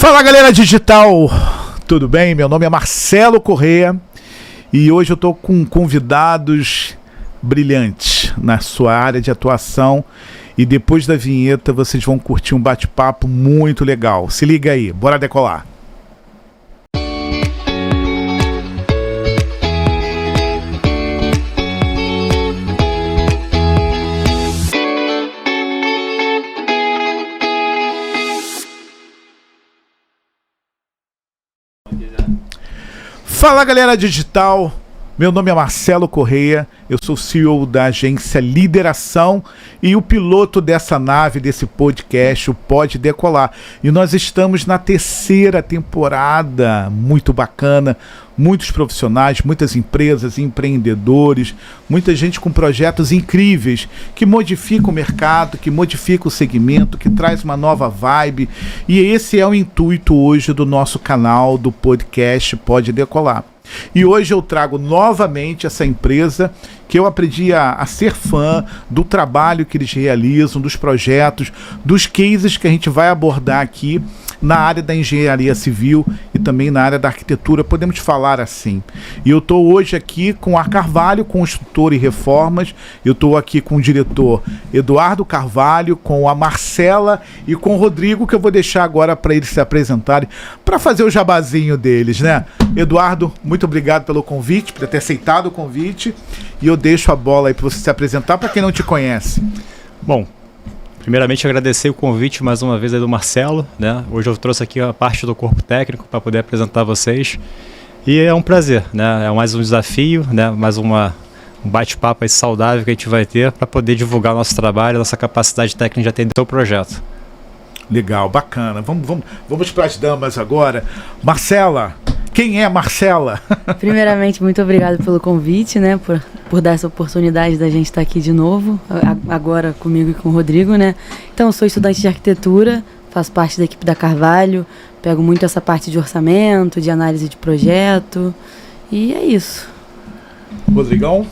Fala, galera digital, tudo bem? Meu nome é Marcelo Correia e hoje eu estou com convidados brilhantes na sua área de atuação e depois da vinheta vocês vão curtir um bate-papo muito legal. Se liga aí, bora decolar! Fala, galera digital, meu nome é Marcelo Correia, eu sou CEO da agência Lideração e o piloto dessa nave, desse podcast, o Pode Decolar. E nós estamos na terceira temporada, muito bacana, muitos profissionais, muitas empresas, empreendedores, muita gente com projetos incríveis que modificam o mercado, que modificam o segmento, que traz uma nova vibe. E esse é o intuito hoje do nosso canal, do podcast Pode Decolar. E hoje eu trago novamente essa empresa que eu aprendi a ser fã do trabalho que eles realizam, dos projetos, dos cases que a gente vai abordar aqui na área da engenharia civil e também na área da arquitetura, podemos falar assim. E eu estou hoje aqui com a Carvalho, construtora e reformas, eu estou aqui com o diretor Eduardo Carvalho, com a Marcela e com o Rodrigo, que eu vou deixar agora para eles se apresentarem, para fazer o jabazinho deles, né? Eduardo, muito obrigado pelo convite, por ter aceitado o convite, e eu deixo a bola aí para você se apresentar para quem não te conhece. Bom, primeiramente agradecer o convite mais uma vez aí do Marcelo, né? Hoje eu trouxe aqui a parte do corpo técnico para poder apresentar vocês e é um prazer, né? É mais um desafio, né? Mais um bate-papo aí saudável que a gente vai ter para poder divulgar o nosso trabalho, nossa capacidade técnica de atender o projeto. Legal, bacana. Vamos para as damas agora. Marcela, quem é Marcela? Primeiramente, muito obrigado pelo convite, né? Por dar essa oportunidade da gente estar aqui de novo, agora comigo e com o Rodrigo, né? Então, eu sou estudante de arquitetura, faço parte da equipe da Carvalho, pego muito essa parte de orçamento, de análise de projeto, e é isso. Rodrigão?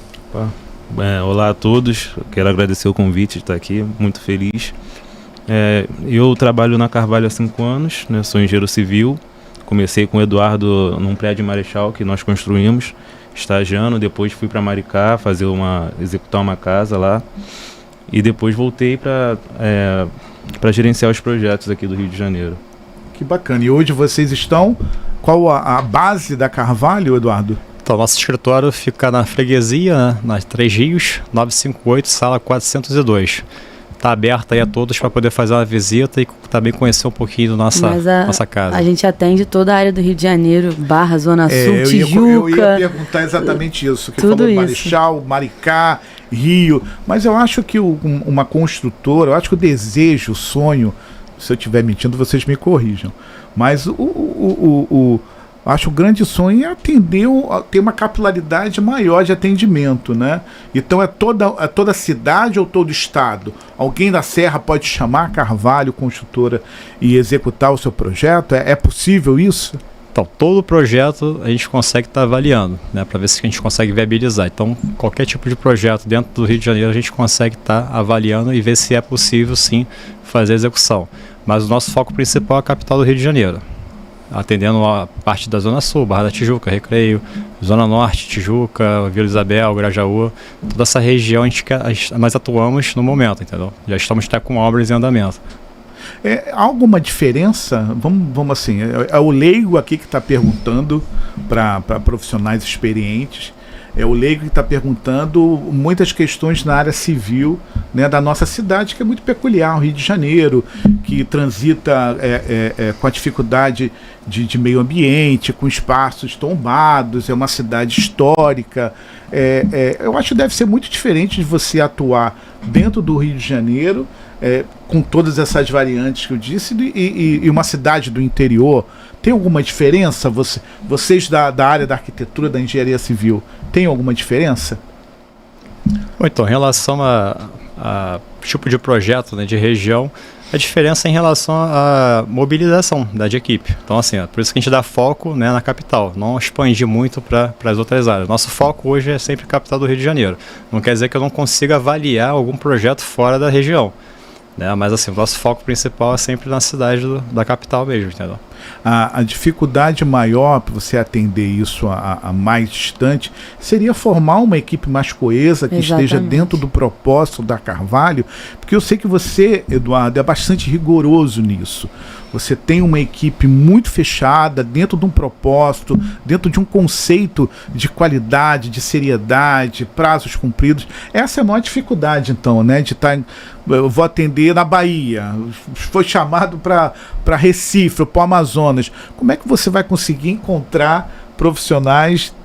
Olá a todos, quero agradecer o convite de estar aqui, muito feliz. Eu trabalho na Carvalho há 5 anos, né? Sou engenheiro civil. Comecei com o Eduardo num prédio de Marechal que nós construímos, estagiando, depois fui para Maricá executar uma casa lá e depois voltei para gerenciar os projetos aqui do Rio de Janeiro. Que bacana. E hoje vocês estão... Qual a base da Carvalho, Eduardo? Então, nosso escritório fica na freguesia, né? Nas 3 Rios, 958, sala 402. Está aberta aí a todos para poder fazer uma visita e também conhecer um pouquinho da nossa casa. A gente atende toda a área do Rio de Janeiro, Barra, Zona Sul, Tijuca. Eu ia perguntar exatamente isso, que tudo falou isso. Marechal, Maricá, Rio, mas eu acho que uma construtora, eu acho que o desejo, o sonho, se eu estiver mentindo, vocês me corrijam, mas acho que o grande sonho é ter uma capilaridade maior de atendimento, né? Então é toda cidade ou todo estado? Alguém da Serra pode chamar a Carvalho, construtora, e executar o seu projeto? É possível isso? Então, todo projeto a gente consegue estar avaliando, né? Para ver se a gente consegue viabilizar. Então, qualquer tipo de projeto dentro do Rio de Janeiro a gente consegue estar avaliando e ver se é possível, sim, fazer a execução. Mas o nosso foco principal é a capital do Rio de Janeiro, atendendo a parte da Zona Sul, Barra da Tijuca, Recreio, Zona Norte, Tijuca, Vila Isabel, Grajaú, toda essa região nós atuamos no momento, entendeu? Já estamos até com obras em andamento. Há alguma diferença? Vamos assim, é o leigo aqui que está perguntando para profissionais experientes, é o leigo que está perguntando muitas questões na área civil, né, da nossa cidade, que é muito peculiar, o Rio de Janeiro, que transita com a dificuldade de meio ambiente, com espaços tombados, é uma cidade histórica. Eu acho que deve ser muito diferente de você atuar dentro do Rio de Janeiro, com todas essas variantes que eu disse, e uma cidade do interior. Tem alguma diferença? Vocês da área da arquitetura, da engenharia civil, tem alguma diferença? Bom, então, em relação a tipo de projeto, né, de região, a diferença é em relação à mobilização de equipe. Então, assim, por isso que a gente dá foco, né, na capital, não expandir muito para as outras áreas. Nosso foco hoje é sempre a capital do Rio de Janeiro. Não quer dizer que eu não consiga avaliar algum projeto fora da região, né? Mas assim, o nosso foco principal é sempre na cidade da capital mesmo, entendeu? A dificuldade maior para você atender isso a mais distante seria formar uma equipe mais coesa, que esteja dentro do propósito da Carvalho, porque eu sei que você, Eduardo, é bastante rigoroso nisso. Você tem uma equipe muito fechada, dentro de um propósito, dentro de um conceito de qualidade, de seriedade, prazos cumpridos. Essa é a maior dificuldade, então, né? De estar. Eu vou atender na Bahia, foi chamado para Recife, para o Amazonas. Como é que você vai conseguir encontrar profissionais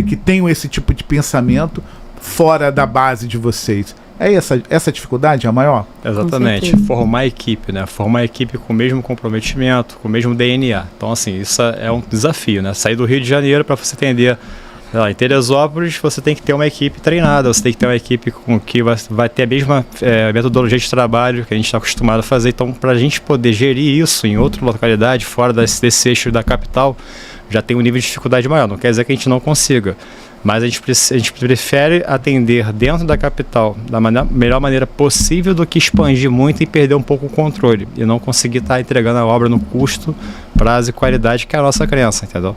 que tenham esse tipo de pensamento fora da base de vocês? É essa dificuldade a maior? Exatamente, formar a equipe, né? Formar a equipe com o mesmo comprometimento, com o mesmo DNA. Então, assim, isso é um desafio, né? Sair do Rio de Janeiro para você atender, em Teresópolis, você tem que ter uma equipe treinada, você tem que ter uma equipe com que vai ter a mesma metodologia de trabalho que a gente está acostumado a fazer. Então, para a gente poder gerir isso em outra localidade, fora desse eixo da capital, já tem um nível de dificuldade maior. Não quer dizer que a gente não consiga. Mas a gente prefere atender dentro da capital da melhor maneira possível do que expandir muito e perder um pouco o controle e não conseguir estar entregando a obra no custo, prazo e qualidade que é a nossa crença, entendeu?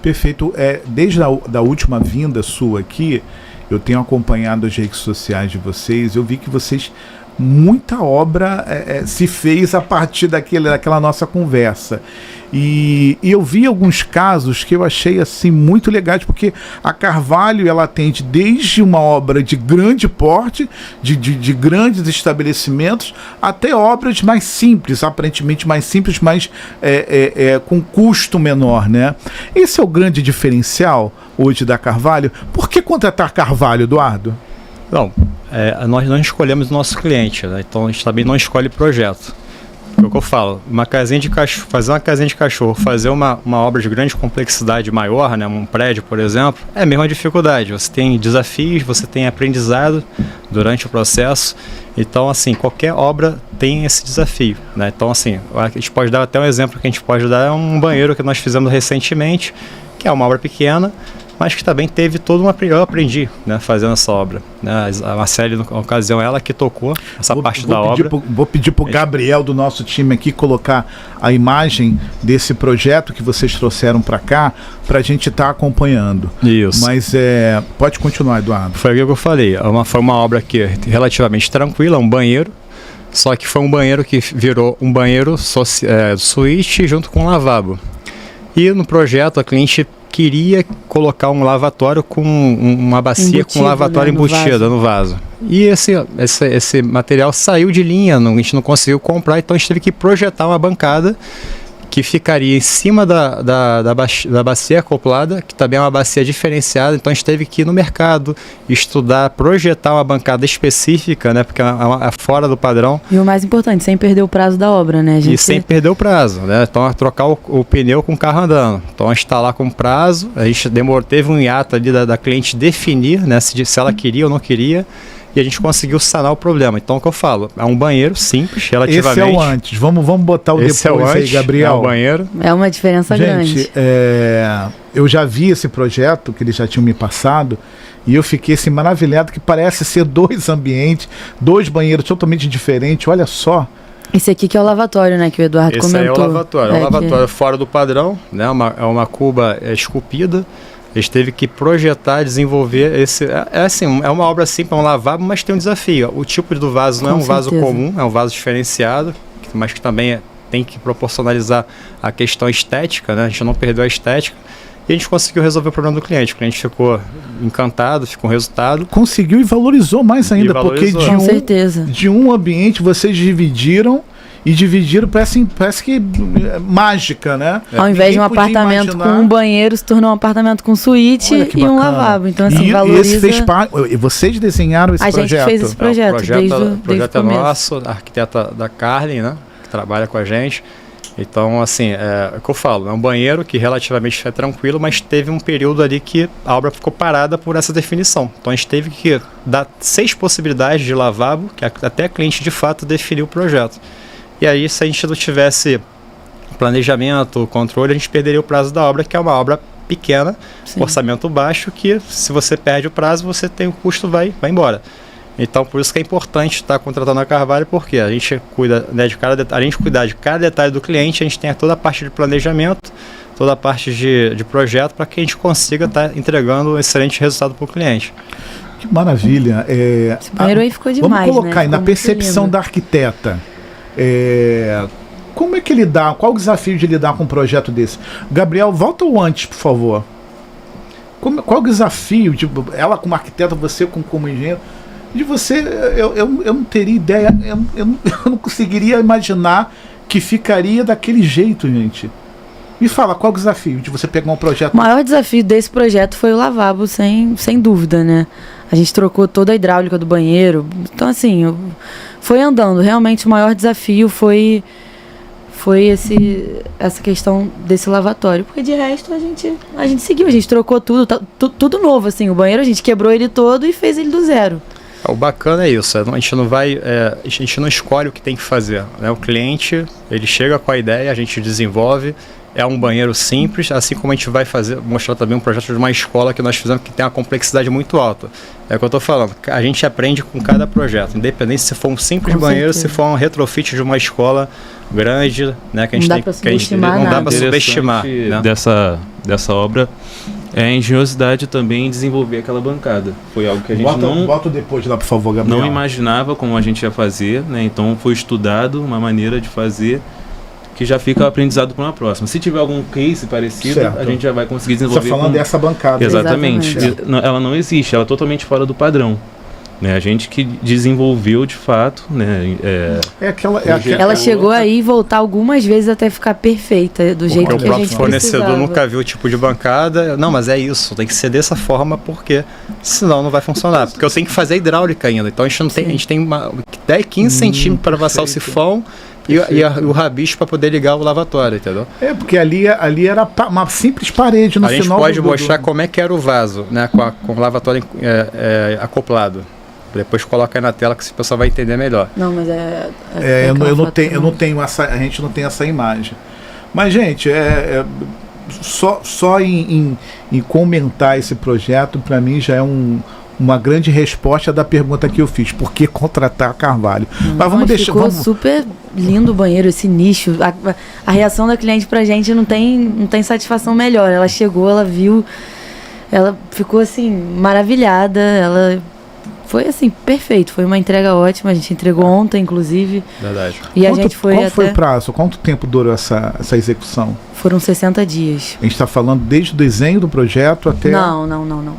Perfeito. Desde a última vinda sua aqui, eu tenho acompanhado as redes sociais de vocês, eu vi que vocês... muita obra se fez a partir daquela nossa conversa. E eu vi alguns casos que eu achei assim muito legais, porque a Carvalho ela atende desde uma obra de grande porte, de grandes estabelecimentos, até obras mais simples, aparentemente mais simples, mas com custo menor, né? Esse é o grande diferencial hoje da Carvalho. Por que contratar Carvalho, Eduardo? Não, nós não escolhemos o nosso cliente, né? Então a gente também não escolhe projeto. É o que eu falo, fazer uma casinha de cachorro, fazer uma obra de grande complexidade maior, né? Um prédio, por exemplo, é a mesma dificuldade. Você tem desafios, você tem aprendizado durante o processo. Então, assim, qualquer obra tem esse desafio, né? Então, assim, a gente pode dar até um exemplo que a gente pode dar, é um banheiro que nós fizemos recentemente, que é uma obra pequena, mas que também teve todo eu aprendi, né, fazendo essa obra, né? A Marcele, na ocasião, ela que tocou essa parte da obra. Vou pedir para o Gabriel do nosso time aqui colocar a imagem desse projeto que vocês trouxeram para cá, para a gente estar acompanhando. Isso. Mas pode continuar, Eduardo. Foi o que eu falei, foi uma obra que relativamente tranquila, um banheiro, só que foi um banheiro que virou um banheiro suíte junto com um lavabo. E no projeto a cliente queria colocar um lavatório com uma bacia embutido, com um lavatório embutida no vaso. E esse material saiu de linha, a gente não conseguiu comprar, então a gente teve que projetar uma bancada que ficaria em cima da bacia acoplada, que também é uma bacia diferenciada. Então a gente teve que ir no mercado, estudar, projetar uma bancada específica, né, porque é fora do padrão. E o mais importante, sem perder o prazo da obra, né? E sem perder o prazo, né? Então trocar o pneu com o carro andando. Então a gente está lá com prazo, a gente teve um hiato ali da cliente definir, né, se ela queria ou não queria. E a gente conseguiu sanar o problema. Então, o que eu falo, é um banheiro simples, relativamente. Esse é o antes. Vamos botar o esse depois aí, Gabriel. É o banheiro. É uma diferença grande. Gente, eu já vi esse projeto que eles já tinham me passado e eu fiquei assim maravilhado que parece ser 2 ambientes, 2 banheiros totalmente diferentes. Olha só. Esse aqui que é o lavatório, né, que o Eduardo comentou. Esse é o lavatório. É um lavatório fora do padrão, né? É uma cuba esculpida. A gente teve que projetar, desenvolver esse... É uma obra simples, é um lavabo, mas tem um desafio. O tipo do vaso não é um vaso comum, é um vaso diferenciado, mas que também tem que proporcionalizar a questão estética, né? A gente não perdeu a estética. E a gente conseguiu resolver o problema do cliente. O cliente ficou encantado, ficou um resultado. Conseguiu e valorizou mais ainda, porque de um ambiente vocês dividiram parece que mágica, né? Ao invés de um apartamento com um banheiro, se tornou um apartamento com suíte e um lavabo. Então, assim, valoriza... E vocês desenharam esse projeto? A gente fez esse projeto desde o projeto desde é nosso, a arquiteta da Carlin, né? Que trabalha com a gente. Então, assim, é o que eu falo, é um banheiro que relativamente é tranquilo, mas teve um período ali que a obra ficou parada por essa definição. Então, a gente teve que dar 6 possibilidades de lavabo, que até a cliente, de fato, definiu o projeto. E aí, se a gente não tivesse planejamento, controle, a gente perderia o prazo da obra, que é uma obra pequena, orçamento baixo, que se você perde o prazo, você tem o custo, vai embora. Então, por isso que é importante estar contratando a Carvalho, porque a gente cuida, né, além de cuidar de cada detalhe do cliente, a gente tem toda a parte de planejamento, toda a parte de projeto, para que a gente consiga estar entregando um excelente resultado para o cliente. Que maravilha. Esse banheiro aí ficou demais, vamos colocar aí na Ficou muito percepção lindo. da arquiteta. Como é que lidar? Qual o desafio de lidar com um projeto desse? Gabriel, volta o antes, por favor. Qual o desafio? Tipo, ela como arquiteta, você como engenheiro. De você, eu não teria ideia, eu não conseguiria imaginar que ficaria daquele jeito, gente. Me fala, qual o desafio de você pegar um projeto? O maior desafio desse projeto foi o lavabo, sem dúvida, né? A gente trocou toda a hidráulica do banheiro. Então, assim, foi andando. Realmente, o maior desafio foi essa questão desse lavatório. Porque, de resto, a gente seguiu. A gente trocou tudo novo, assim. O banheiro, a gente quebrou ele todo e fez ele do zero. O bacana é isso, a gente não vai, a gente não escolhe o que tem que fazer, né? O cliente, ele chega com a ideia, a gente desenvolve, é um banheiro simples, assim como a gente vai mostrar também um projeto de uma escola que nós fizemos que tem uma complexidade muito alta. É o que eu estou falando, a gente aprende com cada projeto, independente se for um simples banheiro, se for um retrofit de uma escola grande, né? Que a gente Não dá pra subestimar não dá para nada. subestimar, né? Dessa obra é a engenhosidade também em desenvolver aquela bancada. Foi algo que a gente Bota depois lá, por favor, Gabriel. não imaginava como a gente ia fazer, né? Então foi estudado uma maneira de fazer que já fica aprendizado para uma próxima. Se tiver algum case parecido, Certo. a gente já vai conseguir Você desenvolver. está falando dessa bancada. Exatamente. Exatamente. Ela não existe, ela é totalmente fora do padrão. Né? A gente que desenvolveu de fato, né? Ela chegou aí voltar algumas vezes até ficar perfeita, do jeito Porque que o a próprio gente fornecedor precisava. nunca viu o tipo de bancada. Não, mas é isso, tem que ser dessa forma, porque senão não vai funcionar. Porque eu tenho que fazer a hidráulica ainda. Então a gente tem 10, 15 centímetros para passar o sifão e o rabicho para poder ligar o lavatório, entendeu? Porque ali era uma simples parede no A gente final pode mostrar como é que era o vaso, né, com o lavatório acoplado. Depois coloca aí na tela que o pessoal vai entender melhor. Não, mas eu não tenho essa, a gente não tem essa imagem. Mas, gente, só em comentar esse projeto, para mim já é uma grande resposta da pergunta que eu fiz. Por que contratar a Carvalho? Mas vamos deixar. Ficou super lindo o banheiro, esse nicho. A reação da cliente pra gente não tem satisfação melhor. Ela chegou, ela viu, ela ficou assim, maravilhada. Ela foi assim, perfeito. Foi uma entrega ótima. A gente entregou ontem, inclusive. Verdade. E a gente foi Qual foi até... o prazo? Quanto tempo durou essa execução? Foram 60 dias. A gente está falando desde o desenho do projeto até... Não.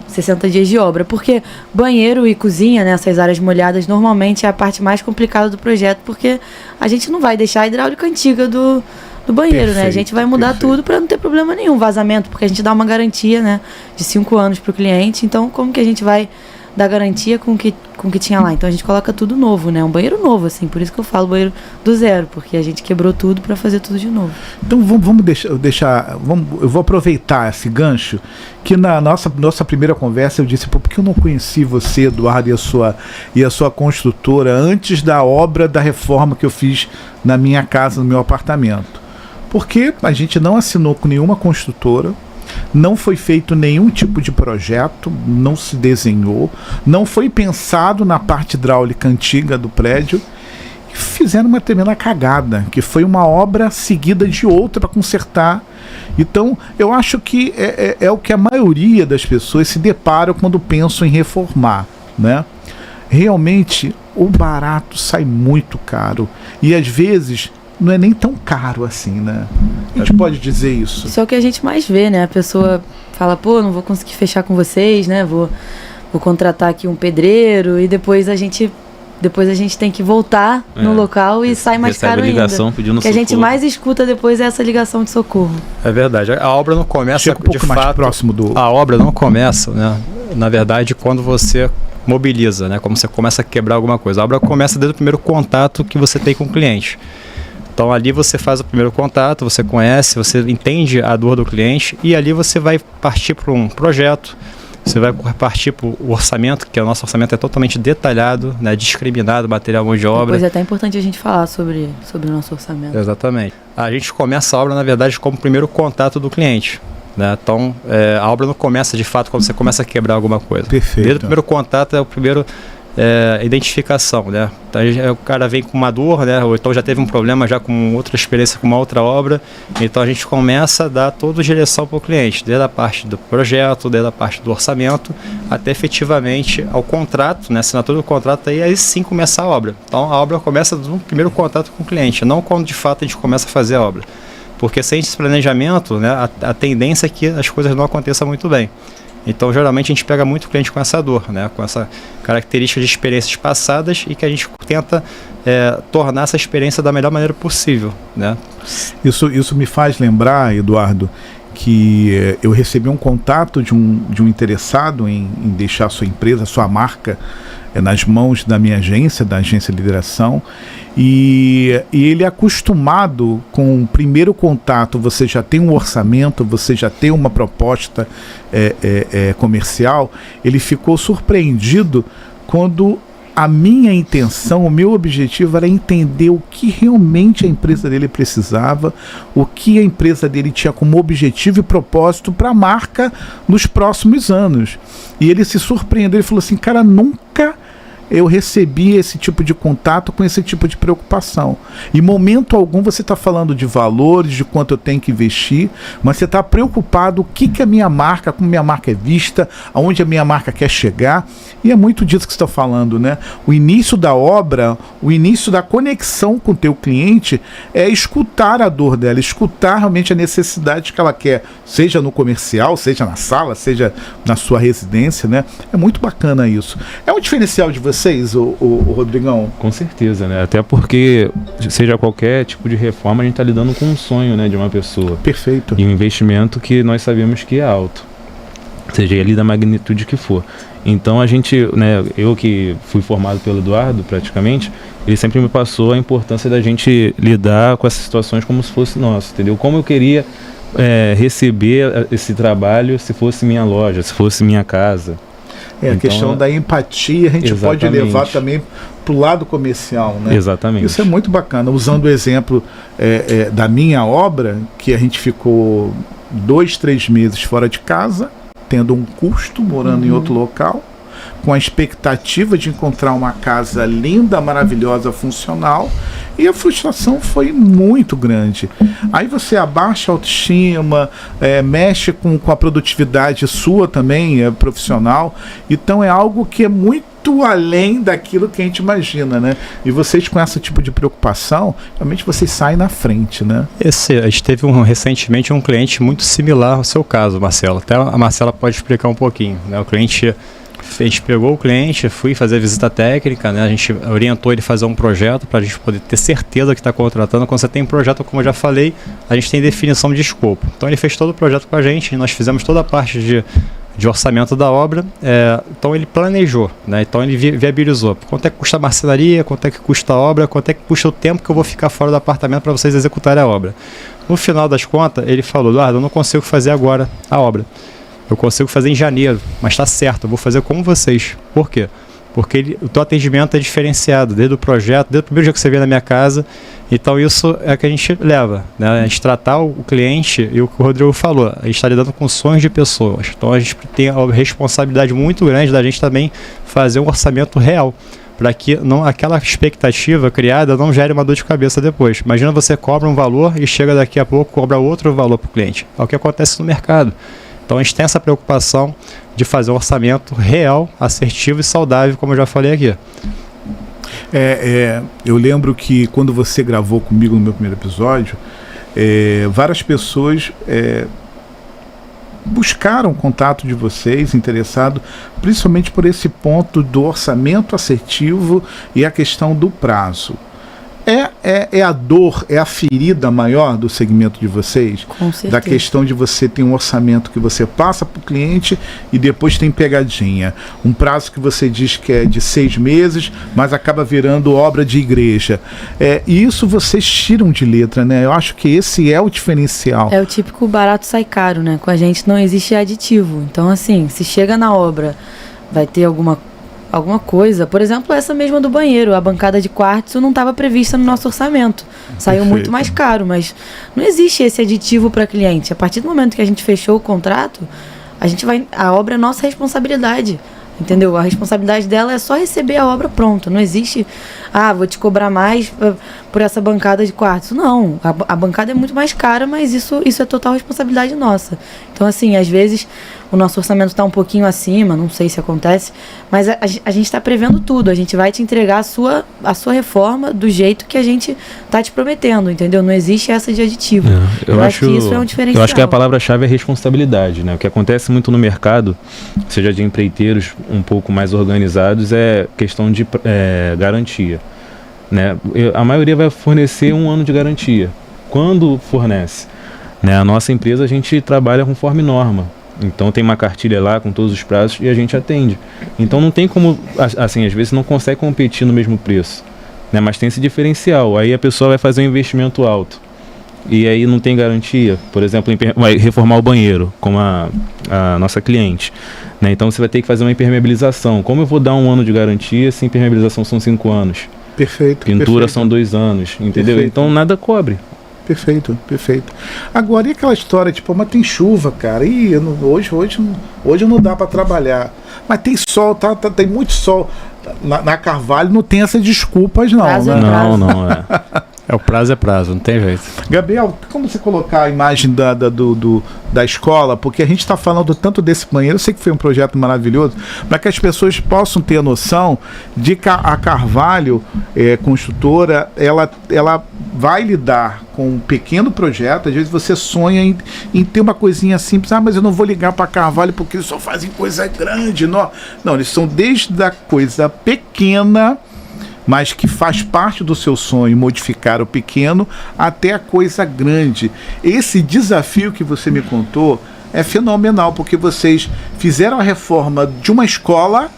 60 dias de obra. Porque banheiro e cozinha, né, essas áreas molhadas, normalmente é a parte mais complicada do projeto, porque a gente não vai deixar a hidráulica antiga do banheiro, né? A gente vai mudar tudo para não ter problema nenhum. Vazamento, porque a gente dá uma garantia, né, de 5 anos para o cliente. Então, como que a gente vai dar garantia com o que tinha lá? Então a gente coloca tudo novo, né? Um banheiro novo, assim. Por isso que eu falo banheiro do zero, porque a gente quebrou tudo para fazer tudo de novo. Então vamos deixar. Eu vou aproveitar esse gancho, que na nossa primeira conversa eu disse, por que eu não conheci você, Eduardo, e a sua construtora antes da obra da reforma que eu fiz na minha casa, no meu apartamento? Porque a gente não assinou com nenhuma construtora. Não foi feito nenhum tipo de projeto, não se desenhou, não foi pensado na parte hidráulica antiga do prédio, e fizeram uma tremenda cagada, que foi uma obra seguida de outra para consertar. Então, eu acho que é o que a maioria das pessoas se deparam quando pensam em reformar, né? Realmente, o barato sai muito caro, e às vezes não é nem tão caro assim, né? A gente pode dizer isso. Isso é o que a gente mais vê, né? A pessoa fala, pô, não vou conseguir fechar com vocês, né? Vou contratar aqui um pedreiro, e depois a gente tem que voltar no local e sai mais caro ainda. Ligação pedindo o que a gente mais escuta depois é essa ligação de socorro. É verdade. A obra não começa Chega um pouco de mais fato. próximo do... A obra não começa, né? Na verdade, quando você mobiliza, né? Como você começa a quebrar alguma coisa. A obra começa desde o primeiro contato que você tem com o cliente. Então ali você faz o primeiro contato, você conhece, você entende a dor do cliente, e ali você vai partir para um projeto, você vai partir para o orçamento, que o nosso orçamento é totalmente detalhado, né, discriminado, material, mão de obra. Depois é até importante a gente falar sobre o nosso orçamento. Exatamente. A gente começa a obra, na verdade, como primeiro contato do cliente. Né? Então, a obra não começa de fato quando você começa a quebrar alguma coisa. Perfeito. Desde o primeiro contato é o primeiro identificação, né? Então, o cara vem com uma dor, né? Ou então já teve um problema já com outra experiência, com uma outra obra. Então a gente começa a dar toda a direção para o cliente, desde a parte do projeto, desde a parte do orçamento, até efetivamente ao contrato, né? Assinatura do contrato, aí sim começa a obra. Então a obra começa no primeiro contato com o cliente, não quando de fato a gente começa a fazer a obra. Porque sem esse planejamento, né, a tendência é que as coisas não aconteçam muito bem. Então, geralmente, a gente pega muito cliente com essa dor, né, com essa característica de experiências passadas e que a gente tenta tornar essa experiência da melhor maneira possível, né? Isso me faz lembrar, Eduardo, que eu recebi um contato de um interessado em deixar sua empresa, sua marca, nas mãos da minha agência, da agência Lideração, e ele é acostumado com o primeiro contato, você já tem um orçamento, você já tem uma proposta comercial. Ele ficou surpreendido quando a minha intenção, o meu objetivo era entender o que realmente a empresa dele precisava, o que a empresa dele tinha como objetivo e propósito para a marca nos próximos anos. E ele se surpreendeu, ele falou assim, cara, nunca eu recebi esse tipo de contato com esse tipo de preocupação. Em momento algum você está falando de valores, de quanto eu tenho que investir, mas você está preocupado o que a minha marca, como minha marca é vista, aonde a minha marca quer chegar. E é muito disso que você está falando, né? O início da obra, o início da conexão com o teu cliente é escutar a dor dela, escutar realmente a necessidade que ela quer, seja no comercial, seja na sala, seja na sua residência, né? É muito bacana isso. É um diferencial de vocês, o Rodrigão? Com certeza, né? Até porque, seja qualquer tipo de reforma, a gente está lidando com um sonho, né, de uma pessoa. Perfeito. E um investimento que nós sabemos que é alto, seja ele da magnitude que for. Então a gente, né, eu que fui formado pelo Eduardo praticamente, ele sempre me passou a importância da gente lidar com essas situações como se fosse nosso, entendeu? Como eu queria receber esse trabalho se fosse minha loja, se fosse minha casa. A então, questão da empatia a gente exatamente. Pode levar também para o lado comercial, né? Exatamente. Isso é muito bacana. Usando o exemplo da minha obra, que a gente ficou 2-3 meses fora de casa, tendo um custo, morando em outro local, com a expectativa de encontrar uma casa linda, maravilhosa, funcional, e a frustração foi muito grande. Aí você abaixa a autoestima, mexe com a produtividade sua também, profissional. Então é algo que é muito além daquilo que a gente imagina, né? E vocês com esse tipo de preocupação, realmente vocês saem na frente, né? A gente teve recentemente um cliente muito similar ao seu caso, Marcelo. Até a Marcela pode explicar um pouquinho, né? A gente pegou o cliente, fui fazer a visita técnica, né? A gente orientou ele a fazer um projeto para a gente poder ter certeza que está contratando. Quando você tem projeto, como eu já falei, a gente tem definição de escopo. Então ele fez todo o projeto com a gente e nós fizemos toda a parte de orçamento da obra. Então ele planejou, né? Então ele viabilizou. Quanto é que custa a marcenaria, quanto é que custa a obra, quanto é que custa o tempo que eu vou ficar fora do apartamento para vocês executarem a obra. No final das contas, ele falou, Eduardo, eu não consigo fazer agora a obra. Eu consigo fazer em janeiro, mas está certo, eu vou fazer como vocês. Por quê? Porque o teu atendimento é diferenciado, desde o projeto, desde o primeiro dia que você veio na minha casa. Então isso é que a gente leva, né? A gente tratar o cliente, e o que o Rodrigo falou, a gente está lidando com sonhos de pessoas. Então a gente tem a responsabilidade muito grande da gente também fazer um orçamento real, para que aquela expectativa criada não gere uma dor de cabeça depois. Imagina você cobra um valor e chega daqui a pouco cobra outro valor para o cliente. É o que acontece no mercado. Então a gente tem essa preocupação de fazer um orçamento real, assertivo e saudável, como eu já falei aqui. Eu lembro que quando você gravou comigo no meu primeiro episódio, várias pessoas buscaram contato de vocês, interessado principalmente por esse ponto do orçamento assertivo e a questão do prazo. É a dor, é a ferida maior do segmento de vocês? Com certeza. Da questão de você ter um orçamento que você passa para o cliente e depois tem pegadinha. Um prazo que você diz que é de 6 meses, mas acaba virando obra de igreja. E isso vocês tiram de letra, né? Eu acho que esse é o diferencial. É o típico barato sai caro, né? Com a gente não existe aditivo. Então, assim, se chega na obra, vai ter alguma coisa, por exemplo, essa mesma do banheiro, a bancada de quartzo não estava prevista no nosso orçamento, saiu Perfeito. Muito mais caro, mas não existe esse aditivo para cliente. A partir do momento que a gente fechou o contrato, a obra é nossa responsabilidade. entendeu? A responsabilidade dela é só receber a obra pronta. Não existe, vou te cobrar mais por essa bancada de quartos. Não, a bancada é muito mais cara, mas isso é total responsabilidade nossa. Então, assim, às vezes o nosso orçamento está um pouquinho acima, não sei se acontece, mas a gente está prevendo tudo. A gente vai te entregar a sua reforma do jeito que a gente está te prometendo, entendeu? Não existe essa de aditivo. Eu acho que isso é um diferencial. Eu acho que a palavra-chave é responsabilidade, né? O que acontece muito no mercado, seja de empreiteiros um pouco mais organizados, é questão de garantia, né? A maioria vai fornecer 1 ano de garantia. Quando fornece, né? A nossa empresa, a gente trabalha conforme norma. Então tem uma cartilha lá com todos os prazos e a gente atende. Então não tem como, assim, às vezes não consegue competir no mesmo preço, né? Mas tem esse diferencial. Aí a pessoa vai fazer um investimento alto e aí não tem garantia. Por exemplo, vai reformar o banheiro, como a nossa cliente, né? Então você vai ter que fazer uma impermeabilização. Como eu vou dar 1 ano de garantia se impermeabilização são 5 anos? Perfeito. Pintura são 2 anos, entendeu? Perfeito. Então nada cobre. Perfeito. Agora, e aquela história, tipo, mas tem chuva, cara, hoje não dá para trabalhar, mas tem sol, tem muito sol, na Carvalho não tem essas desculpas não, Prazo né? Não é. O prazo é prazo, não tem jeito. Gabriel, como você colocar a imagem da escola, porque a gente está falando tanto desse banheiro, eu sei que foi um projeto maravilhoso, para que as pessoas possam ter a noção de que a Carvalho, construtora, ela vai lidar com um pequeno projeto. Às vezes você sonha em ter uma coisinha simples, mas eu não vou ligar para Carvalho porque eles só fazem coisa grande. Não, eles são desde a coisa pequena, mas que faz parte do seu sonho, modificar o pequeno até a coisa grande. Esse desafio que você me contou é fenomenal, porque vocês fizeram a reforma de uma escola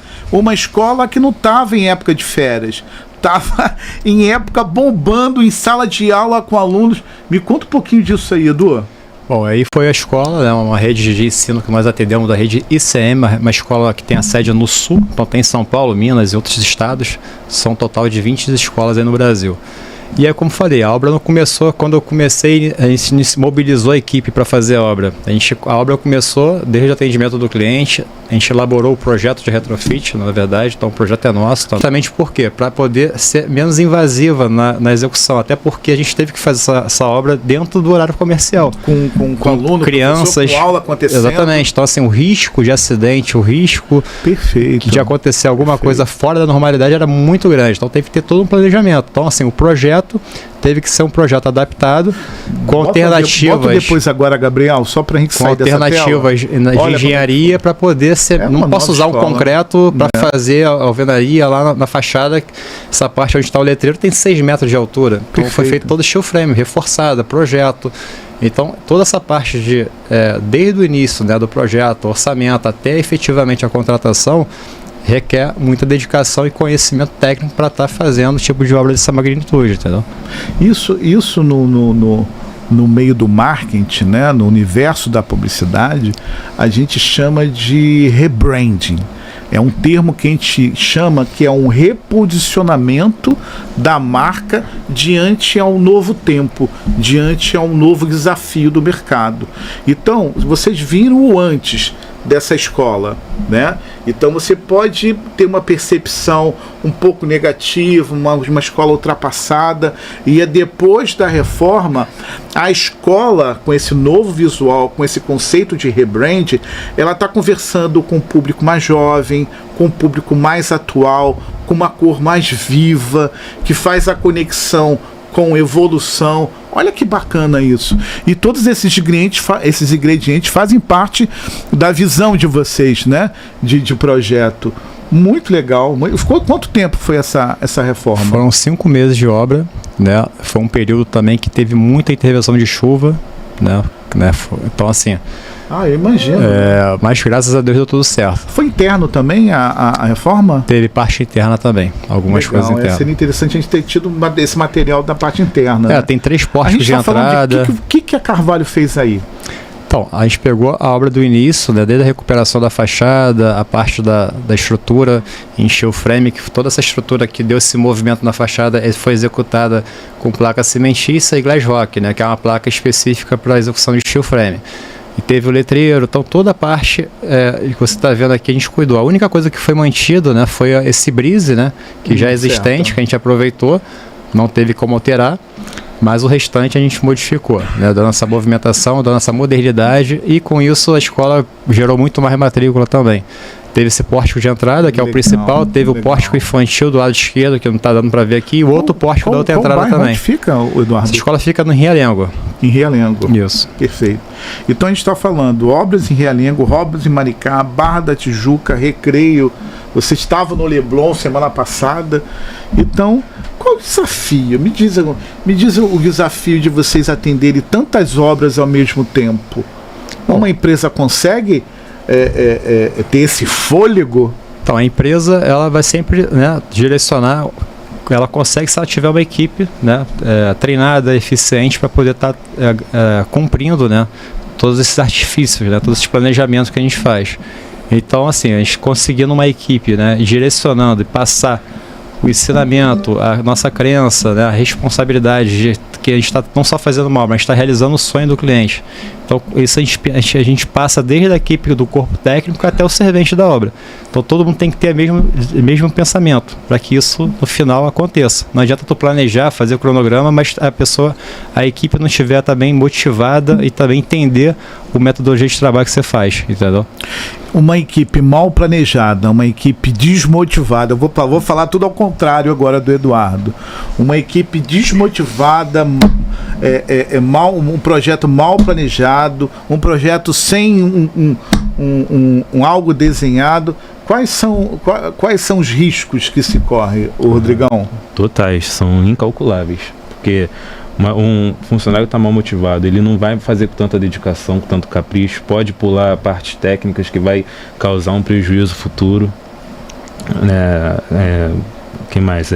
que não estava em época de férias, estava em época bombando em sala de aula com alunos. Me conta um pouquinho disso aí, Edu. Bom, aí foi a escola, né, uma rede de ensino que nós atendemos da rede ICM, uma escola que tem a sede no Sul, então tem São Paulo, Minas e outros estados, são um total de 20 escolas aí no Brasil. E aí, como falei, a obra não começou quando eu comecei, a gente mobilizou a equipe para fazer a obra. A obra começou desde o atendimento do cliente, a gente elaborou o projeto de retrofit, na verdade, então o projeto é nosso. Então, justamente por quê? Para poder ser menos invasiva na execução, até porque a gente teve que fazer essa obra dentro do horário comercial. Com aluno, crianças, com aula acontecendo. Exatamente, então assim, o risco de acidente, o risco de acontecer alguma coisa fora da normalidade era muito grande, então teve que ter todo um planejamento. Então assim, o projeto teve que ser um projeto adaptado com alternativas. Bota depois agora, Gabriel, só para a gente sair dessa tela. Alternativas de engenharia para poder ser. Não posso usar um concreto para fazer a alvenaria lá na fachada. Essa parte onde está o letreiro tem 6 metros de altura. Então foi feito todo steel frame, reforçada, projeto. Então toda essa parte desde o início, né, do projeto, orçamento até efetivamente a contratação, requer muita dedicação e conhecimento técnico para estar fazendo o tipo de obra dessa magnitude, entendeu? Isso no meio do marketing, né, no universo da publicidade, a gente chama de rebranding. É um termo que a gente chama que é um reposicionamento da marca diante ao novo tempo, diante ao novo desafio do mercado. Então, vocês viram o antes dessa escola, né? Então você pode ter uma percepção um pouco negativa, uma escola ultrapassada, e é depois da reforma, a escola, com esse novo visual, com esse conceito de rebrand, ela está conversando com o público mais jovem, com o público mais atual, com uma cor mais viva, que faz a conexão com evolução. Olha que bacana isso. E todos esses ingredientes fazem parte da visão de vocês, né? De projeto. Muito legal. Quanto tempo foi essa reforma? Foram 5 meses de obra, né? Foi um período também que teve muita intervenção de chuva, né? Então assim... eu imagino. Mas graças a Deus deu tudo certo. Foi interno também a reforma? Teve parte interna também, algumas coisas internas. Seria interessante a gente ter tido esse material da parte interna. Né? Tem 3 pórticos de entrada. O que a Carvalho fez aí? Então, a gente pegou a obra do início, né, desde a recuperação da fachada, a parte da estrutura em steel frame, que toda essa estrutura que deu esse movimento na fachada foi executada com placa cimentícia e glass rock, né, que é uma placa específica para a execução de steel frame. e teve o letreiro, então toda a parte que você está vendo aqui a gente cuidou. A única coisa que foi mantido, né, foi esse brise, né, que já é existente, certo, que a gente aproveitou, não teve como alterar, mas o restante a gente modificou, né, da nossa movimentação, da nossa modernidade, e com isso a escola gerou muito mais matrícula também. Teve esse pórtico de entrada, que é o principal, teve o pórtico infantil do lado esquerdo, que não está dando para ver aqui, e o outro pórtico da outra entrada também. Onde fica, Eduardo? Essa escola fica no Realengo. Em Realengo. Isso. Perfeito. Então a gente está falando obras em Realengo, obras em Maricá, Barra da Tijuca, Recreio. Você estava no Leblon semana passada. Então, qual o desafio? Me diz o desafio de vocês atenderem tantas obras ao mesmo tempo. Uma empresa consegue ter esse fôlego? Então, a empresa ela vai sempre, né, direcionar, ela consegue se ela tiver uma equipe, né, treinada, eficiente, para poder estar cumprindo, né, todos esses artifícios, né, todos esses planejamentos que a gente faz. Então, assim, a gente conseguindo uma equipe, né, direcionando e passar o ensinamento, a nossa crença, né, a responsabilidade de que a gente está não só fazendo uma obra, mas está realizando o sonho do cliente. Então, isso a gente passa desde a equipe do corpo técnico até o servente da obra. Então, todo mundo tem que ter o mesmo pensamento para que isso, no final, aconteça. Não adianta tu planejar, fazer o cronograma, mas a equipe não estiver também motivada e também entender o metodologia de trabalho que você faz, entendeu? Uma equipe mal planejada, uma equipe desmotivada, eu vou falar tudo ao contrário agora do Eduardo. Uma equipe desmotivada, um projeto mal planejado, um projeto sem algo desenhado. Quais são os riscos que se corre, Rodrigão? Totais, são incalculáveis, porque um funcionário está mal motivado, ele não vai fazer com tanta dedicação, com tanto capricho, pode pular partes técnicas que vai causar um prejuízo futuro. Quem mais?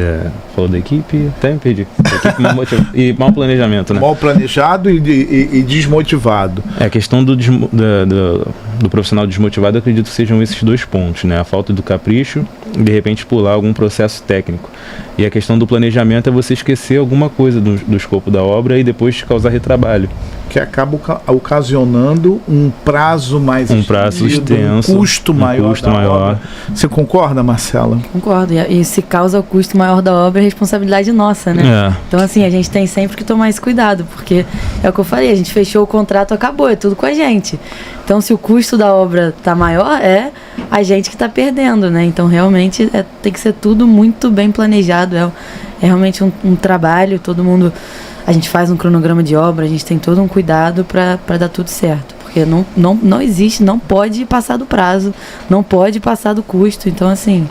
Falou da equipe? Até me perdi. Equipe mal motivada. E mau planejamento, né? Mal planejado e desmotivado. A questão do profissional desmotivado, eu acredito que sejam esses dois pontos, né? A falta do capricho e de repente pular algum processo técnico. E a questão do planejamento é você esquecer alguma coisa do escopo da obra e depois causar retrabalho. Que acaba ocasionando um prazo mais extenso, um custo maior. Você concorda, Marcela? Concordo. E se causa o custo maior da obra, é responsabilidade nossa, né? Então, assim, a gente tem sempre que tomar esse cuidado, porque é o que eu falei, a gente fechou o contrato, acabou, é tudo com a gente. Então, se o custo da obra tá maior, é a gente que tá perdendo, né? Então, realmente, tem que ser tudo muito bem planejado. É realmente um trabalho, todo mundo... A gente faz um cronograma de obra, a gente tem todo um cuidado para dar tudo certo. Porque não existe, não pode passar do prazo, não pode passar do custo. Então, assim,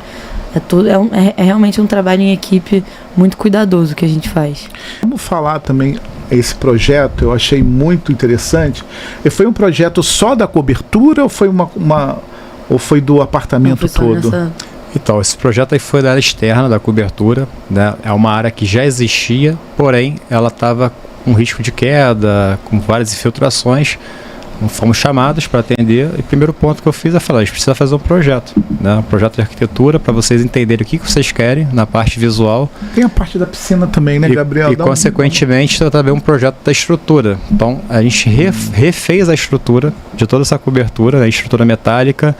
é realmente um trabalho em equipe muito cuidadoso que a gente faz. Vamos falar também, esse projeto eu achei muito interessante. E foi um projeto só da cobertura ou foi ou foi do apartamento todo? Então, esse projeto aí foi da área externa da cobertura, né? É uma área que já existia, porém ela estava com risco de queda, com várias infiltrações. Fomos chamados para atender e o primeiro ponto que eu fiz é falar, a gente precisa fazer um projeto, né? Um projeto de arquitetura para vocês entenderem o que vocês querem na parte visual. Tem a parte da piscina também, né, Gabriel? E consequentemente também um projeto da estrutura. Então a gente refez a estrutura de toda essa cobertura, né? Estrutura metálica.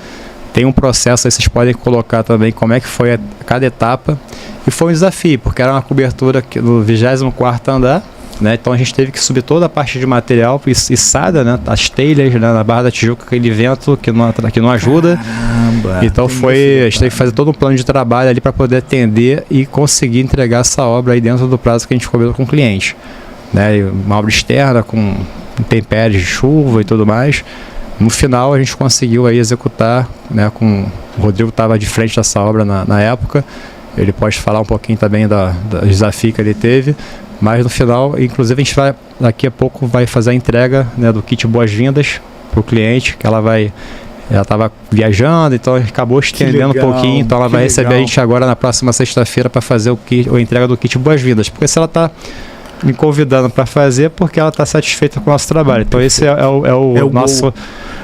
Tem um processo aí, vocês podem colocar também como é que foi cada etapa. E foi um desafio, porque era uma cobertura do 24º andar, né? Então a gente teve que subir toda a parte de material içada, né? As telhas, né? Na Barra da Tijuca, aquele vento que não ajuda. Caramba, então a gente teve que fazer todo um plano de trabalho ali para poder atender e conseguir entregar essa obra aí dentro do prazo que a gente combinou com o cliente, né? E uma obra externa com intempéries de chuva e tudo mais. No final a gente conseguiu aí executar, né, o Rodrigo estava de frente dessa obra na época, ele pode falar um pouquinho também do desafio que ele teve, mas no final, inclusive a gente daqui a pouco vai fazer a entrega, né, do kit boas-vindas para o cliente, que ela estava viajando, então acabou estendendo um pouquinho, então ela vai receber a gente agora na próxima sexta-feira para fazer a entrega do kit boas-vindas, porque se ela está me convidando para fazer, porque ela está satisfeita com o nosso trabalho. Então esse é o nosso...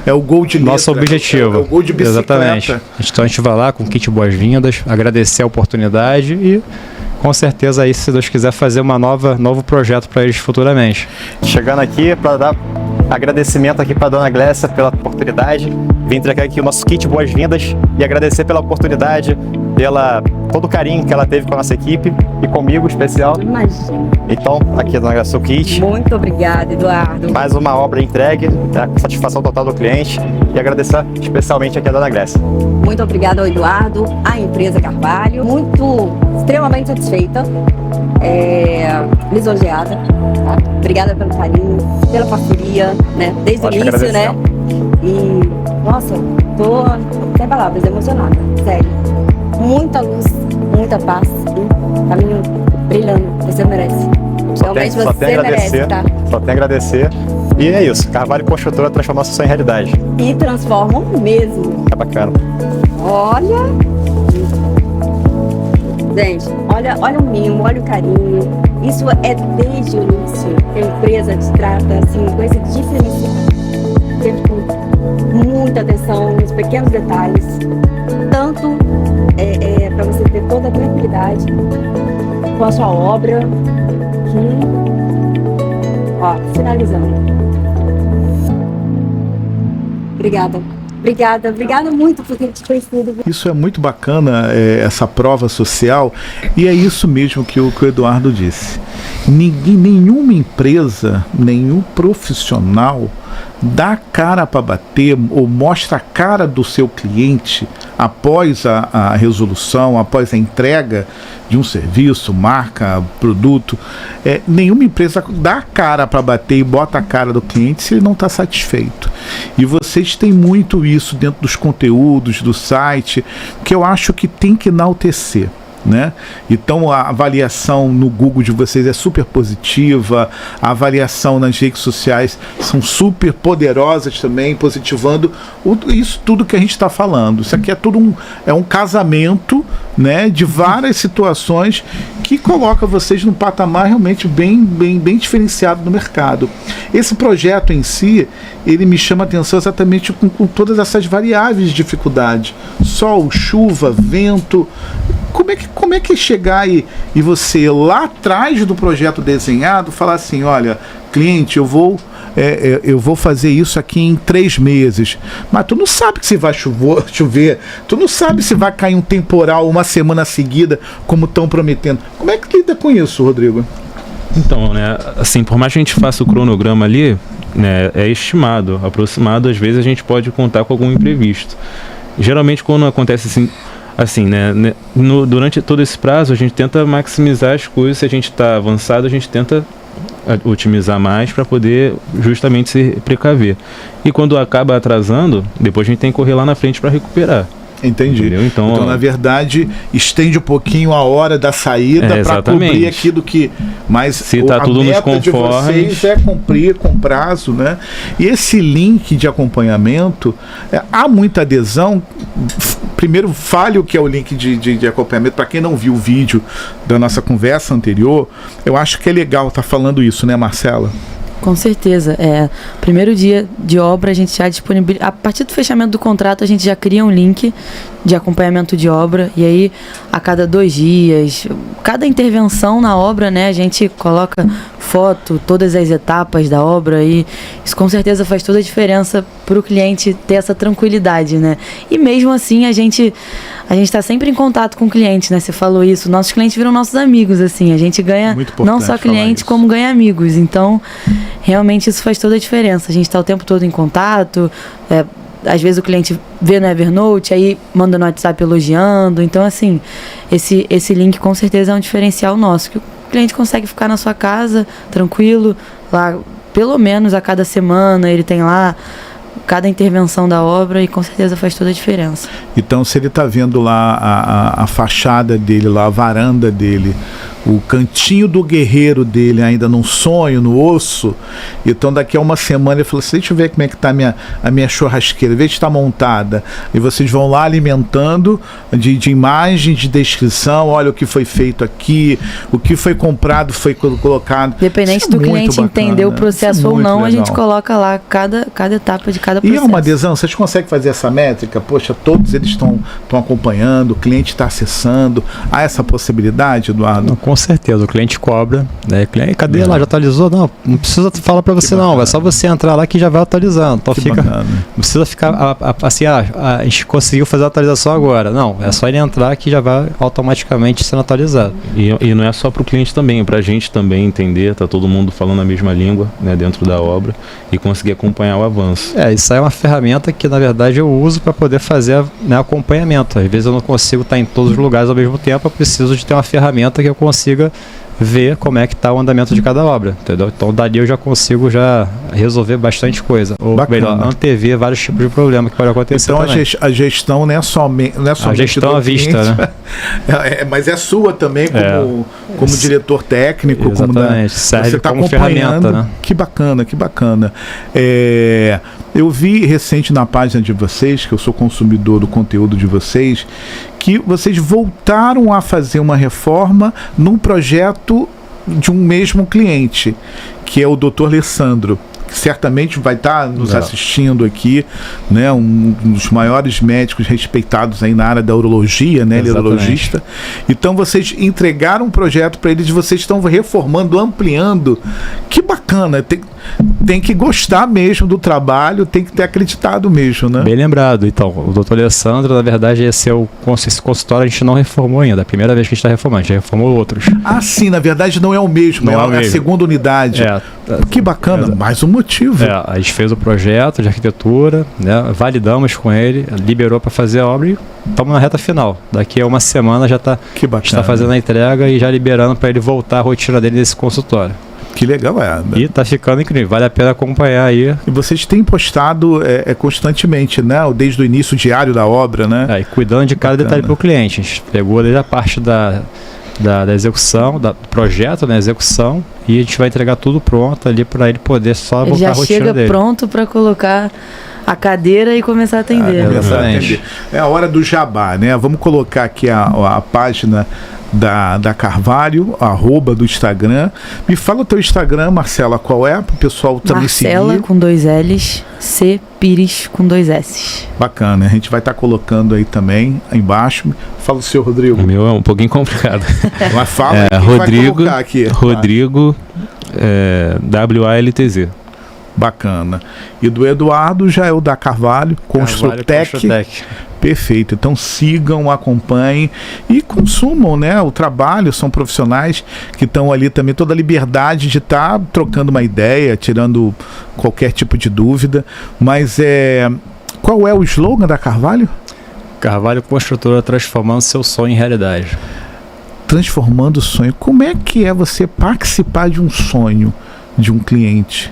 É o gol de nosso letra, objetivo. É o gol de bicicleta. Exatamente. Então a gente vai lá com o kit boas-vindas, agradecer a oportunidade e com certeza aí, se Deus quiser, fazer novo projeto para eles futuramente. Chegando aqui para dar agradecimento aqui para a dona Glécia pela oportunidade. Vim entregar aqui o nosso kit boas-vindas e agradecer pela oportunidade, pela todo o carinho que ela teve com a nossa equipe e comigo, especial. Imagina. Então, aqui, dona Glécia, o kit. Muito obrigada, Eduardo. Mais uma obra entregue, tá? Com satisfação total do cliente. E agradecer especialmente aqui a dona Glécia. Muito obrigada ao Eduardo, à empresa Carvalho. Extremamente satisfeita, lisonjeada. Tá? Obrigada pelo carinho, pela parceria, né? Desde o início, né? E, nossa, tô sem palavras, emocionada, sério. Muita luz, muita paz e caminho brilhando, você merece. Realmente você merece, tá? Só tem a agradecer. E é isso, Carvalho Construtora transforma nosso sonho em realidade. E transformam mesmo. É bacana. Olha, gente, olha o mimo, olha o carinho. Isso é desde o início. A empresa te trata assim, com esse diferencial. Sempre com muita atenção nos pequenos detalhes. Tanto para você ter toda a tranquilidade com a sua obra. Que, ó, finalizando. Obrigada muito por ter te conhecido. Isso é muito bacana, essa prova social, e é isso mesmo que o Eduardo disse. Nenhuma empresa, nenhum profissional dá cara para bater ou mostra a cara do seu cliente após a resolução, após a entrega de um serviço, marca, produto. Nenhuma empresa dá a cara para bater e bota a cara do cliente se ele não está satisfeito. E vocês têm muito isso dentro dos conteúdos do site, que eu acho que tem que enaltecer. Né? Então a avaliação no Google de vocês é super positiva, a avaliação nas redes sociais são super poderosas também, positivando isso tudo que a gente está falando. Isso aqui é tudo um casamento, né, de várias situações que coloca vocês num patamar realmente bem diferenciado no mercado. Esse projeto em si, ele me chama a atenção exatamente com todas essas variáveis de dificuldade: sol, chuva, vento. Como é que chegar e você lá atrás do projeto desenhado falar assim, olha, cliente, eu vou fazer isso aqui em 3 meses, mas tu não sabe que se vai chover, tu não sabe se vai cair um temporal uma semana seguida, como estão prometendo. Como é que lida com isso, Rodrigo? Então, né, assim, por mais que a gente faça o cronograma ali, né, é estimado, aproximado, às vezes a gente pode contar com algum imprevisto. Geralmente quando acontece assim, né, durante todo esse prazo a gente tenta maximizar as coisas. Se a gente está avançado, a gente tenta otimizar mais para poder justamente se precaver. E quando acaba atrasando, depois a gente tem que correr lá na frente para recuperar. Entendi. Então, na verdade, estende um pouquinho a hora da saída para cobrir aquilo que... Mas se está tudo nos conformes, de vocês é cumprir com prazo, né? E esse link de acompanhamento, há muita adesão. Primeiro, fale o que é o link de acompanhamento. Para quem não viu o vídeo da nossa conversa anterior, eu acho que é legal estar falando isso, né, Marcela? Com certeza. Primeiro dia de obra, a gente já disponibiliza. A partir do fechamento do contrato, a gente já cria um link de acompanhamento de obra. E aí, a cada 2 dias, cada intervenção na obra, né, a gente coloca foto, todas as etapas da obra. E isso com certeza faz toda a diferença para o cliente ter essa tranquilidade, né? E mesmo assim, a gente está sempre em contato com o cliente, né? Você falou isso. Nossos clientes viram nossos amigos, assim. A gente ganha não só cliente, como ganha amigos. Então, realmente isso faz toda a diferença. A gente está o tempo todo em contato. Às vezes o cliente vê no Evernote, aí manda no WhatsApp elogiando. Então, assim, esse link com certeza é um diferencial nosso. Que o cliente consegue ficar na sua casa, tranquilo, lá, pelo menos a cada semana ele tem lá cada intervenção da obra e com certeza faz toda a diferença. Então, se ele está vendo lá a fachada dele, lá a varanda dele, o cantinho do guerreiro dele ainda num sonho, no osso, então daqui a uma semana ele falou assim, deixa eu ver como é que está a minha churrasqueira, vê se está montada, e vocês vão lá alimentando de imagem, de descrição, olha o que foi feito aqui, o que foi comprado, foi colocado. Independente do cliente entender o processo ou não, legal. A gente coloca lá cada etapa de cada processo. E é uma adesão, vocês conseguem fazer essa métrica? Poxa, todos eles estão acompanhando, o cliente está acessando, há essa possibilidade, Eduardo? Com certeza, o cliente cobra, né? Cadê lá? Já atualizou? Não precisa falar para você não, é só você entrar lá que já vai atualizando. Então não precisa ficar assim, a gente conseguiu fazer a atualização agora. Não, é só ele entrar que já vai automaticamente sendo atualizado. E não é só para o cliente também, é para a gente também entender, tá todo mundo falando a mesma língua, né, dentro da obra e conseguir acompanhar o avanço. Isso aí é uma ferramenta que na verdade eu uso para poder fazer, né, acompanhamento. Às vezes eu não consigo estar em todos os lugares ao mesmo tempo, eu preciso de ter uma ferramenta que eu consiga ver como é que está o andamento de cada obra, entendeu? Então dali eu já consigo resolver bastante coisa, ou melhor, antever vários tipos de problema que pode acontecer. Então a gestão não é somente a gestão à vista, né? Mas é sua também como diretor técnico. Exatamente, serve você tá como ferramenta, né? Que bacana. Eu vi recente na página de vocês, que eu sou consumidor do conteúdo de vocês, que vocês voltaram a fazer uma reforma num projeto de um mesmo cliente, que é o Dr. Alessandro, que certamente vai estar nos assistindo aqui, né? Um dos maiores médicos respeitados aí na área da urologia, né? Ele é urologista. Então vocês entregaram um projeto para eles, vocês estão reformando, ampliando. Que bacana! Tem que gostar mesmo do trabalho, tem que ter acreditado mesmo, né? Bem lembrado. Então, o Dr. Alessandro, na verdade, esse consultório a gente não reformou ainda. A primeira vez que a gente está reformando, a gente já reformou outros. Ah, sim, na verdade não é o mesmo, é a segunda unidade. Que bacana, mais um motivo. A gente fez o projeto de arquitetura, né, validamos com ele, liberou para fazer a obra e estamos na reta final. Daqui a uma semana já está fazendo a entrega e já liberando para ele voltar à rotina dele nesse consultório. Que legal, E tá ficando incrível, vale a pena acompanhar aí. E vocês têm postado constantemente, né? Desde o início diário da obra, né? E cuidando de cada detalhe para o cliente. A gente pegou desde a parte da execução, do projeto, né? Execução, e a gente vai entregar tudo pronto ali para ele poder só voltar à rotina dele. Já chega pronto para colocar a cadeira e começar a atender. É a hora do jabá, né? Vamos colocar aqui a página da Carvalho, @ do Instagram. Me fala o teu Instagram, Marcela, qual é? Para o pessoal também seguir. Marcela com 2 L's, C Pires com 2 S. Bacana, a gente vai estar colocando aí também, aí embaixo. Fala o seu, Rodrigo. O meu é um pouquinho complicado. Mas fala Rodrigo, vai colocar aqui. Rodrigo WALTZ. Bacana. E do Eduardo já é o da Carvalho, Construtec. Perfeito. Então sigam, acompanhem e consumam, né? O trabalho, são profissionais que estão ali também, toda a liberdade de estar trocando uma ideia, tirando qualquer tipo de dúvida. Mas qual é o slogan da Carvalho? Carvalho Construtora, transformando seu sonho em realidade. Transformando o sonho. Como é que é você participar de um sonho de um cliente?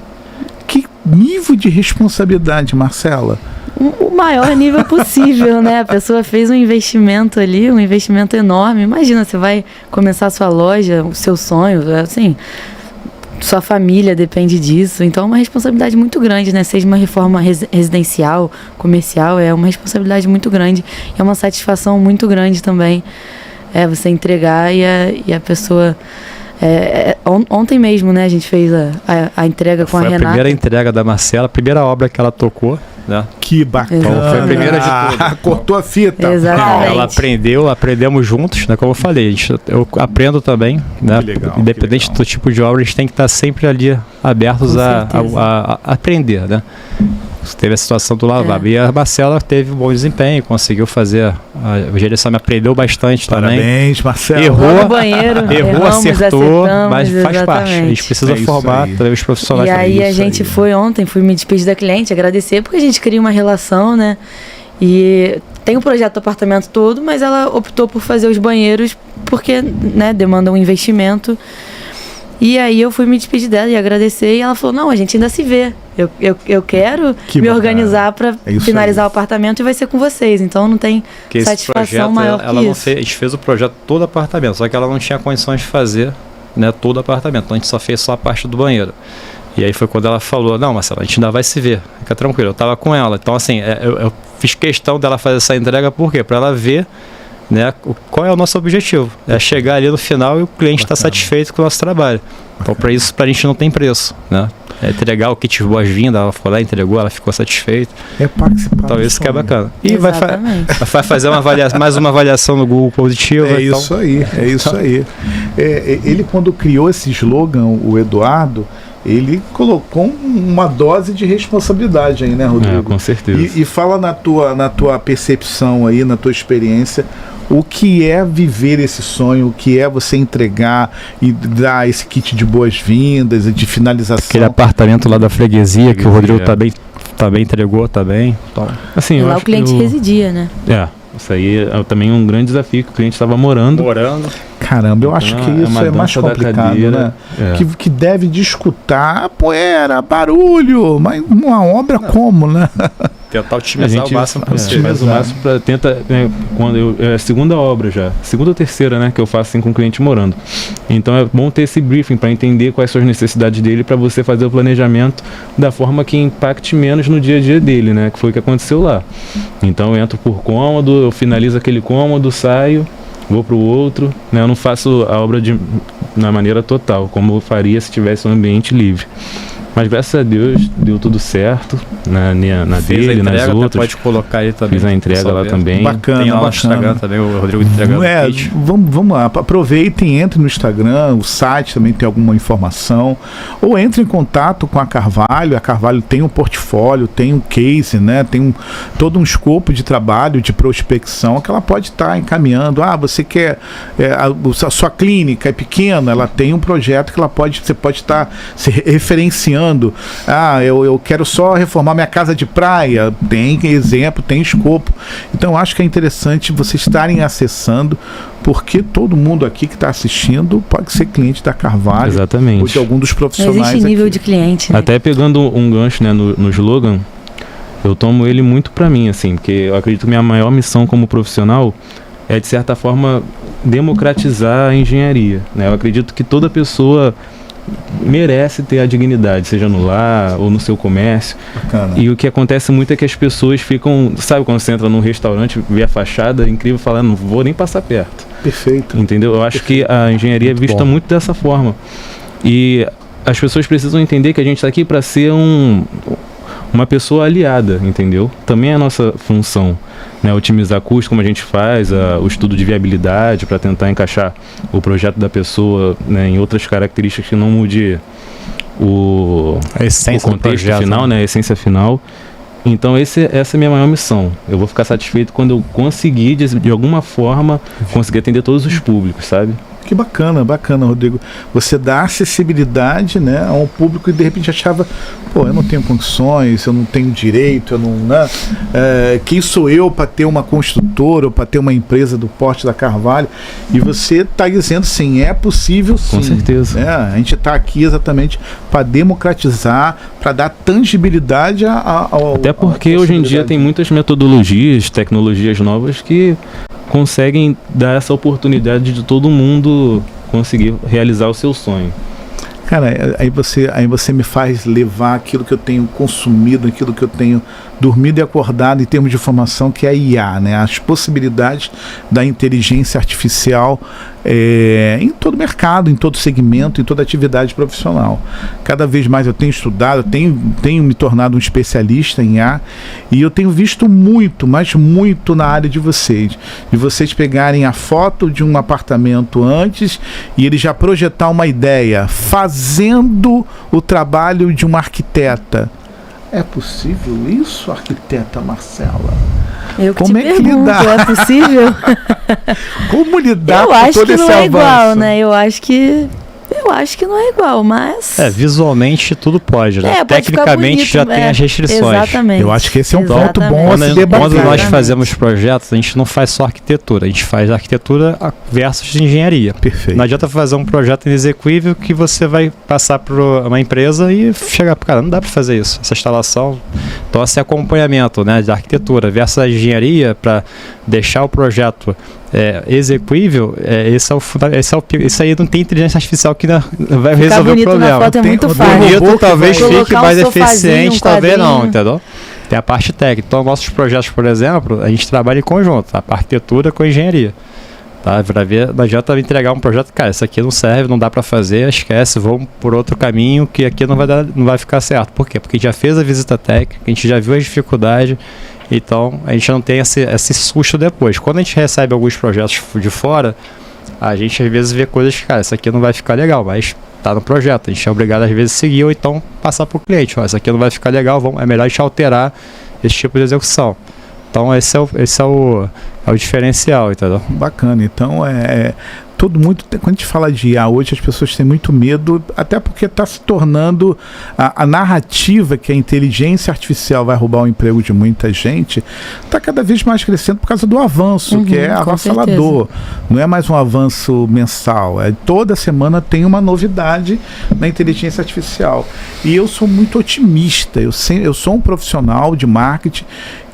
Que nível de responsabilidade, Marcela? O maior nível possível, né? A pessoa fez um investimento ali, um investimento enorme. Imagina, você vai começar a sua loja, o seu sonho, assim, sua família depende disso. Então é uma responsabilidade muito grande, né? Seja uma reforma residencial, comercial, é uma responsabilidade muito grande. É uma satisfação muito grande também. Você entregar e a pessoa... ontem mesmo, né? A gente fez a entrega com a Renata. Foi a primeira entrega da Marcela, a primeira obra que ela tocou, né? Que bacana. Então, foi a primeira de tudo. Cortou a fita. Exatamente. Ela aprendemos juntos, né? Como eu falei, eu aprendo também, né? Que legal, independente do tipo de obra, a gente tem que estar sempre ali abertos a aprender, né? Teve a situação do lavabo. E a Marcela teve um bom desempenho, conseguiu fazer o gerenciamento, aprendeu bastante. Parabéns, também. Marcela. Errou, acertou, mas faz parte. A gente precisa formar também os profissionais. E aí a gente foi ontem, fui me despedir da cliente, agradecer, porque a gente cria uma relação, né? E tem o projeto do apartamento todo, mas ela optou por fazer os banheiros porque, né, demanda um investimento. E aí eu fui me despedir dela e agradecer, e ela falou, não, a gente ainda se vê. Eu quero me organizar para finalizar o apartamento e vai ser com vocês. Então não tem satisfação maior que isso. A gente fez o projeto todo o apartamento, só que ela não tinha condições de fazer, né, todo o apartamento. Então a gente só fez a parte do banheiro. E aí foi quando ela falou, não, Marcelo, a gente ainda vai se ver, fica tranquilo. Eu tava com ela. Então assim, eu fiz questão dela fazer essa entrega, por quê? Para ela ver, né, qual é o nosso objetivo. É chegar ali no final e o cliente está satisfeito com o nosso trabalho. Então, para isso, para a gente não tem preço, né? entregar o kit de boas-vindas, ela foi lá, entregou, ela ficou satisfeita. É participar. Então isso que é bacana. E vai fazer mais uma avaliação no Google positiva. É então. Isso aí, é isso aí. Ele, quando criou esse slogan, o Eduardo, ele colocou uma dose de responsabilidade aí, né, Rodrigo? Com certeza. E fala na tua percepção aí, na tua experiência, o que é viver esse sonho, o que é você entregar e dar esse kit de boas-vindas e de finalização. Aquele apartamento lá da freguesia que o Rodrigo também entregou, também. Então, assim, lá o cliente residia, né? Isso aí é também um grande desafio, que o cliente estava morando. Caramba, eu acho que isso é mais complicado, né? Que deve discutir poeira, barulho, mas uma obra como, né? Tentar otimizar o máximo possível. Otimiza o máximo para tentar, quando é a segunda obra já, segunda ou terceira, né, que eu faço assim com o cliente morando. Então é bom ter esse briefing para entender quais são as necessidades dele, para você fazer o planejamento da forma que impacte menos no dia a dia dele, né, que foi o que aconteceu lá. Então eu entro por cômodo, eu finalizo aquele cômodo, saio, vou para o outro, né, eu não faço a obra na maneira total, como eu faria se tivesse um ambiente livre. Mas graças a Deus deu tudo certo na dele, nas outras. Pode colocar aí também. Fiz a entrega lá também. Bacana, tem lá no Instagram também, o Rodrigo entregando. Vamos lá, aproveitem, entre no Instagram, o site também tem alguma informação. Ou entre em contato com a Carvalho. A Carvalho tem um portfólio, tem um case, né? Tem todo um escopo de trabalho, de prospecção que ela pode estar encaminhando. Você quer, a sua clínica é pequena, ela tem um projeto que você pode estar se referenciando. Eu quero só reformar minha casa de praia. Tem exemplo, tem escopo. Então acho que é interessante vocês estarem acessando, porque todo mundo aqui que está assistindo pode ser cliente da Carvalho. Exatamente. Ou de algum dos profissionais. Existe nível aqui de cliente, né? Até pegando um gancho, né, no slogan, eu tomo ele muito para mim, assim, porque eu acredito que minha maior missão como profissional é, de certa forma, democratizar a engenharia, né? Eu acredito que toda pessoa merece ter a dignidade, seja no lar ou no seu comércio. Bacana. E o que acontece muito é que as pessoas ficam, sabe, quando você entra num restaurante, vê a fachada incrível, fala, não vou nem passar perto. Perfeito. Entendeu? Eu acho que a engenharia é vista muito dessa forma. E as pessoas precisam entender que a gente está aqui para ser uma pessoa aliada, entendeu? Também é a nossa função, né? Otimizar custos, como a gente faz, o estudo de viabilidade para tentar encaixar o projeto da pessoa, né, em outras características que não mude o contexto final, né? A essência final. Então essa é a minha maior missão. Eu vou ficar satisfeito quando eu conseguir, de alguma forma, conseguir atender todos os públicos, sabe? Que bacana, Rodrigo. Você dá acessibilidade, né, a um público que de repente achava, eu não tenho condições, eu não tenho direito, eu não, né? Quem sou eu para ter uma construtora ou para ter uma empresa do porte da Carvalho? E você está dizendo sim, é possível sim. Com certeza. A gente está aqui exatamente para democratizar, para dar tangibilidade ao. Até porque hoje em dia tem muitas metodologias, tecnologias novas que conseguem dar essa oportunidade de todo mundo conseguir realizar o seu sonho. Cara, aí você me faz levar aquilo que eu tenho consumido, aquilo que eu tenho dormido e acordado em termos de informação, que é a IA, né? As possibilidades da inteligência artificial em todo mercado, em todo segmento, em toda atividade profissional. Cada vez mais eu tenho estudado, tenho me tornado um especialista em IA, e eu tenho visto muito, mas muito na área de vocês pegarem a foto de um apartamento antes e ele já projetar uma ideia, fazendo o trabalho de uma arquiteta. É possível isso, arquiteta Marcela? Como é que lidar? É possível? Como lidar com todo esse avanço? Eu acho que não é igual, né? Eu acho que não é igual, mas... visualmente tudo pode, né? Tecnicamente bonito, já tem as restrições. Exatamente. Eu acho que esse é um ponto bom a se debater. Quando nós fazemos projetos, a gente não faz só arquitetura, a gente faz arquitetura versus engenharia. Perfeito. Não adianta fazer um projeto inexequível que você vai passar para uma empresa e chegar para não dá para fazer isso, essa instalação. Então esse acompanhamento, né, da arquitetura versus a engenharia para deixar o projeto execuível, isso aí não tem inteligência artificial que vai resolver o problema. Na foto é muito fácil. Bonito talvez fique mais eficiente, talvez não, entendeu? Tem a parte técnica. Então, nossos projetos, por exemplo, a gente trabalha em conjunto, a arquitetura com a engenharia. Tá? Não adianta entregar um projeto, cara, isso aqui não serve, não dá para fazer, esquece, vamos por outro caminho que aqui não vai ficar certo. Por quê? Porque a gente já fez a visita técnica, a gente já viu as dificuldades, então a gente não tem esse susto depois. Quando a gente recebe alguns projetos de fora, a gente às vezes vê coisas que, cara, isso aqui não vai ficar legal, mas tá no projeto, a gente é obrigado às vezes a seguir ou então passar para o cliente, ó, isso aqui não vai ficar legal, é melhor a gente alterar esse tipo de execução. Então esse é o diferencial, entendeu? Bacana. Então todo mundo, quando a gente fala de IA hoje, as pessoas têm muito medo, até porque está se tornando a narrativa que a inteligência artificial vai roubar o emprego de muita gente, está cada vez mais crescendo por causa do avanço, que é avassalador. Não é mais um avanço mensal, toda semana tem uma novidade na inteligência artificial. E eu sou muito otimista, eu sou um profissional de marketing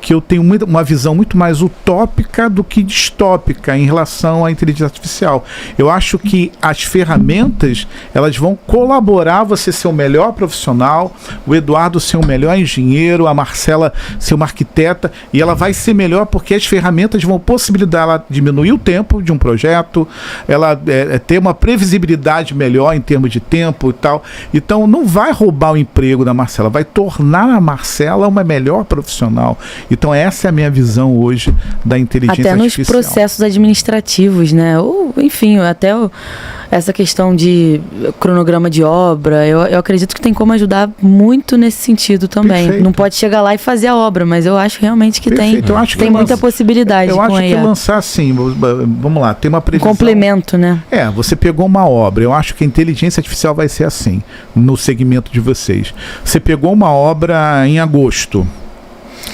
que eu tenho uma visão muito mais utópica do que distópica em relação à inteligência artificial. Eu acho que as ferramentas, elas vão colaborar você ser o melhor profissional, o Eduardo ser o melhor engenheiro, a Marcela ser uma arquiteta, e ela vai ser melhor porque as ferramentas vão possibilitar ela diminuir o tempo de um projeto, ela ter uma previsibilidade melhor em termos de tempo e tal. Então não vai roubar o emprego da Marcela, vai tornar a Marcela uma melhor profissional. Então essa é a minha visão hoje da inteligência artificial. Até nos processos administrativos, né? Ou, enfim, até essa questão de cronograma de obra, eu acredito que tem como ajudar muito nesse sentido também. Perfeito. Não pode chegar lá e fazer a obra, mas eu acho realmente que tem muita possibilidade com a IA. Eu acho que lançar assim, vamos lá, tem uma previsão. Um complemento, né? Você pegou uma obra, eu acho que a inteligência artificial vai ser assim, no segmento de vocês. Você pegou uma obra em agosto.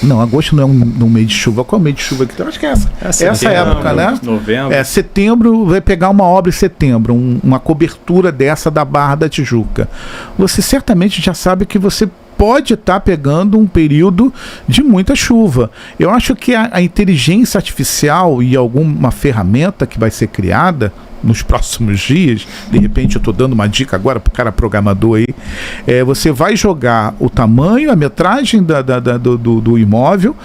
Não, agosto não é um mês de chuva. Qual é o mês de chuva que tem? Acho que é essa época, né? Novembro. Setembro, vai pegar uma obra em setembro, uma cobertura dessa da Barra da Tijuca. Você certamente já sabe que você pode estar pegando um período de muita chuva. Eu acho que a inteligência artificial e alguma ferramenta que vai ser criada nos próximos dias, de repente eu estou dando uma dica agora para o cara programador aí, você vai jogar o tamanho, a metragem do imóvel,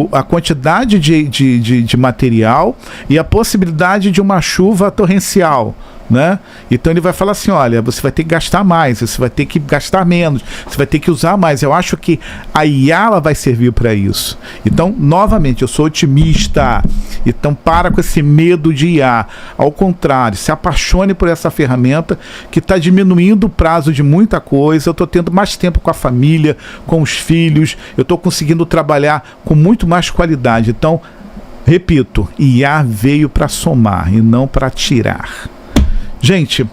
a quantidade de material e a possibilidade de uma chuva torrencial, né? Então ele vai falar assim, olha, você vai ter que gastar mais, você vai ter que gastar menos, você vai ter que usar mais. Eu acho que a IA ela vai servir para isso. Então, novamente, eu sou otimista. Então, para com esse medo de IA. Ao contrário, se apaixone por essa ferramenta que está diminuindo o prazo de muita coisa. Eu estou tendo mais tempo com a família, com os filhos. Eu estou conseguindo trabalhar com muito mais qualidade. Então, repito, IA veio para somar e não para tirar. Gente,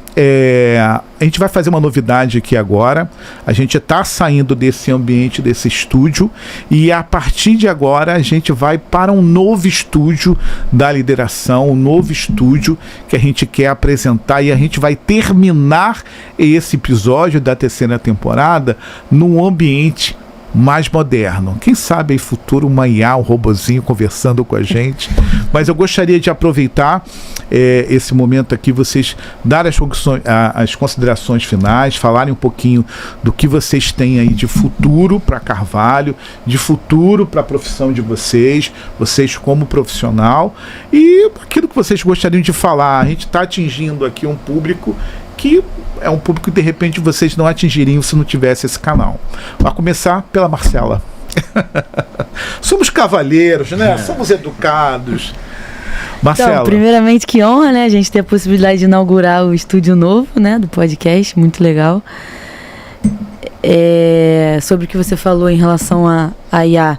a gente vai fazer uma novidade aqui agora. A gente está saindo desse ambiente, desse estúdio, e a partir de agora a gente vai para um novo estúdio da lideração, um novo estúdio que a gente quer apresentar, e a gente vai terminar esse episódio da terceira temporada num ambiente mais moderno. Quem sabe aí futuro uma IA, um robozinho conversando com a gente. Mas eu gostaria de aproveitar esse momento aqui, vocês darem as considerações finais, falarem um pouquinho do que vocês têm aí de futuro para Carvalho, de futuro para a profissão de vocês como profissional, e aquilo que vocês gostariam de falar. A gente está atingindo aqui um público que é um público que de repente vocês não atingiriam se não tivesse esse canal. Vai começar pela Marcela. Somos cavalheiros, né? Somos educados. Marcela. Então, primeiramente, que honra, né? A gente ter a possibilidade de inaugurar o estúdio novo, né? Do podcast, muito legal. Sobre o que você falou em relação a IA,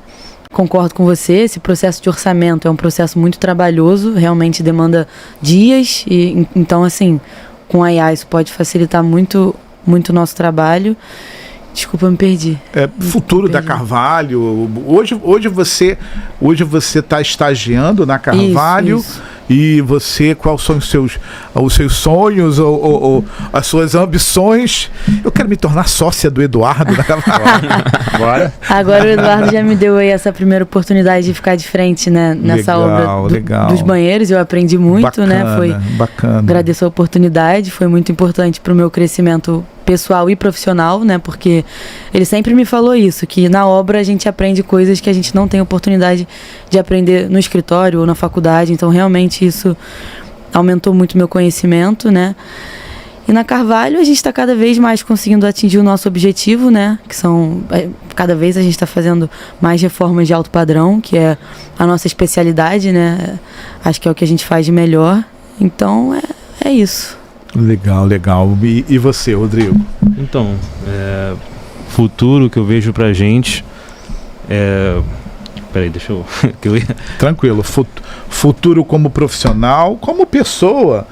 concordo com você. Esse processo de orçamento é um processo muito trabalhoso, realmente demanda dias, e então, assim, com a IA isso pode facilitar muito o nosso trabalho. Desculpa, eu me perdi. Futuro da Carvalho. Hoje você está estagiando na Carvalho. Isso. E você, quais são os seus sonhos ou as suas ambições? Eu quero me tornar sócia do Eduardo na Carvalho. Bora. Agora o Eduardo já me deu aí essa primeira oportunidade de ficar de frente, né, nessa obra dos banheiros. Eu aprendi muito, bacana, né? Foi bacana. Agradeço a oportunidade, foi muito importante para o meu crescimento pessoal e profissional, né? Porque ele sempre me falou isso, que na obra a gente aprende coisas que a gente não tem oportunidade de aprender no escritório ou na faculdade. Então, realmente, isso aumentou muito meu conhecimento, né? E na Carvalho a gente está cada vez mais conseguindo atingir o nosso objetivo, né? Que são, cada vez a gente está fazendo mais reformas de alto padrão, que é a nossa especialidade, né? Acho que é o que a gente faz de melhor. Então é isso. Legal, legal. E você, Rodrigo? Então, futuro que eu vejo pra gente peraí, deixa eu... Tranquilo. Futuro como profissional, como pessoa,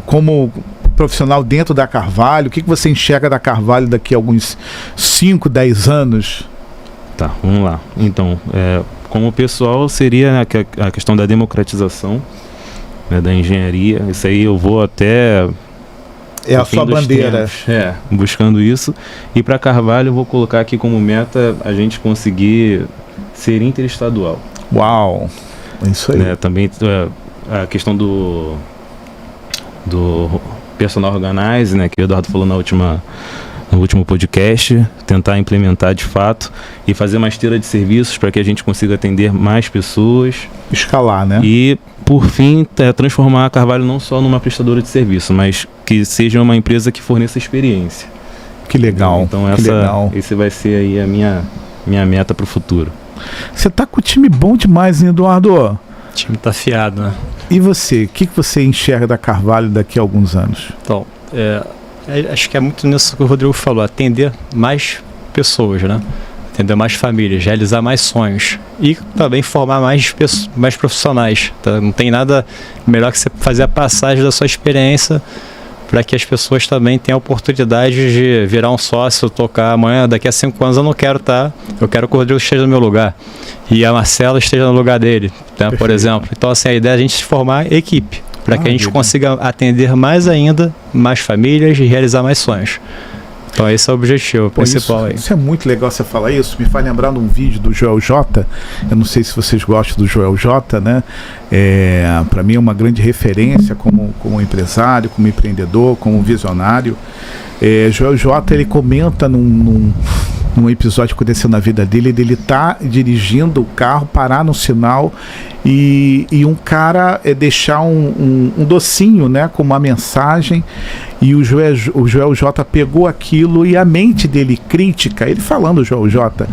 como profissional dentro da Carvalho, o que você enxerga da Carvalho daqui a alguns 5, 10 anos? Tá, vamos lá. Então, como pessoal, seria a questão da democratização, né, da engenharia. Isso aí eu vou até... É a sua bandeira. Buscando isso. E para Carvalho eu vou colocar aqui como meta a gente conseguir ser interestadual. Uau! Isso aí. Né, também a questão do personal organize, né, que o Eduardo falou no último podcast, tentar implementar de fato e fazer uma esteira de serviços para que a gente consiga atender mais pessoas. Escalar, né? E, por fim, transformar a Carvalho não só numa prestadora de serviço, mas que seja uma empresa que forneça experiência. Que legal. Então, esse vai ser aí a minha meta para o futuro. Você tá com o time bom demais, hein, Eduardo? O time tá afiado, né? E você? O que você enxerga da Carvalho daqui a alguns anos? Então, acho que é muito nisso que o Rodrigo falou, atender mais pessoas, né? Atender mais famílias, realizar mais sonhos e também formar mais profissionais. Tá? Não tem nada melhor que você fazer a passagem da sua experiência para que as pessoas também tenham a oportunidade de virar um sócio, tocar amanhã, daqui a 5 anos eu quero que o Rodrigo esteja no meu lugar e a Marcela esteja no lugar dele, né, por exemplo. Então, assim, a ideia é a gente formar equipe, para que a gente consiga atender mais ainda, mais famílias e realizar mais sonhos. Então esse é o objetivo principal. Isso é muito legal você falar isso. Me faz lembrar de um vídeo do Joel J. Eu não sei se vocês gostam do Joel J, né? Para mim é uma grande referência como empresário, como empreendedor, como visionário. Joel J, ele comenta num episódio que aconteceu na vida dele, ele tá dirigindo o carro, parar no sinal e um cara deixar um docinho, né, com uma mensagem, e o Joel J pegou aquilo e a mente dele crítica, ele falando, o Joel J,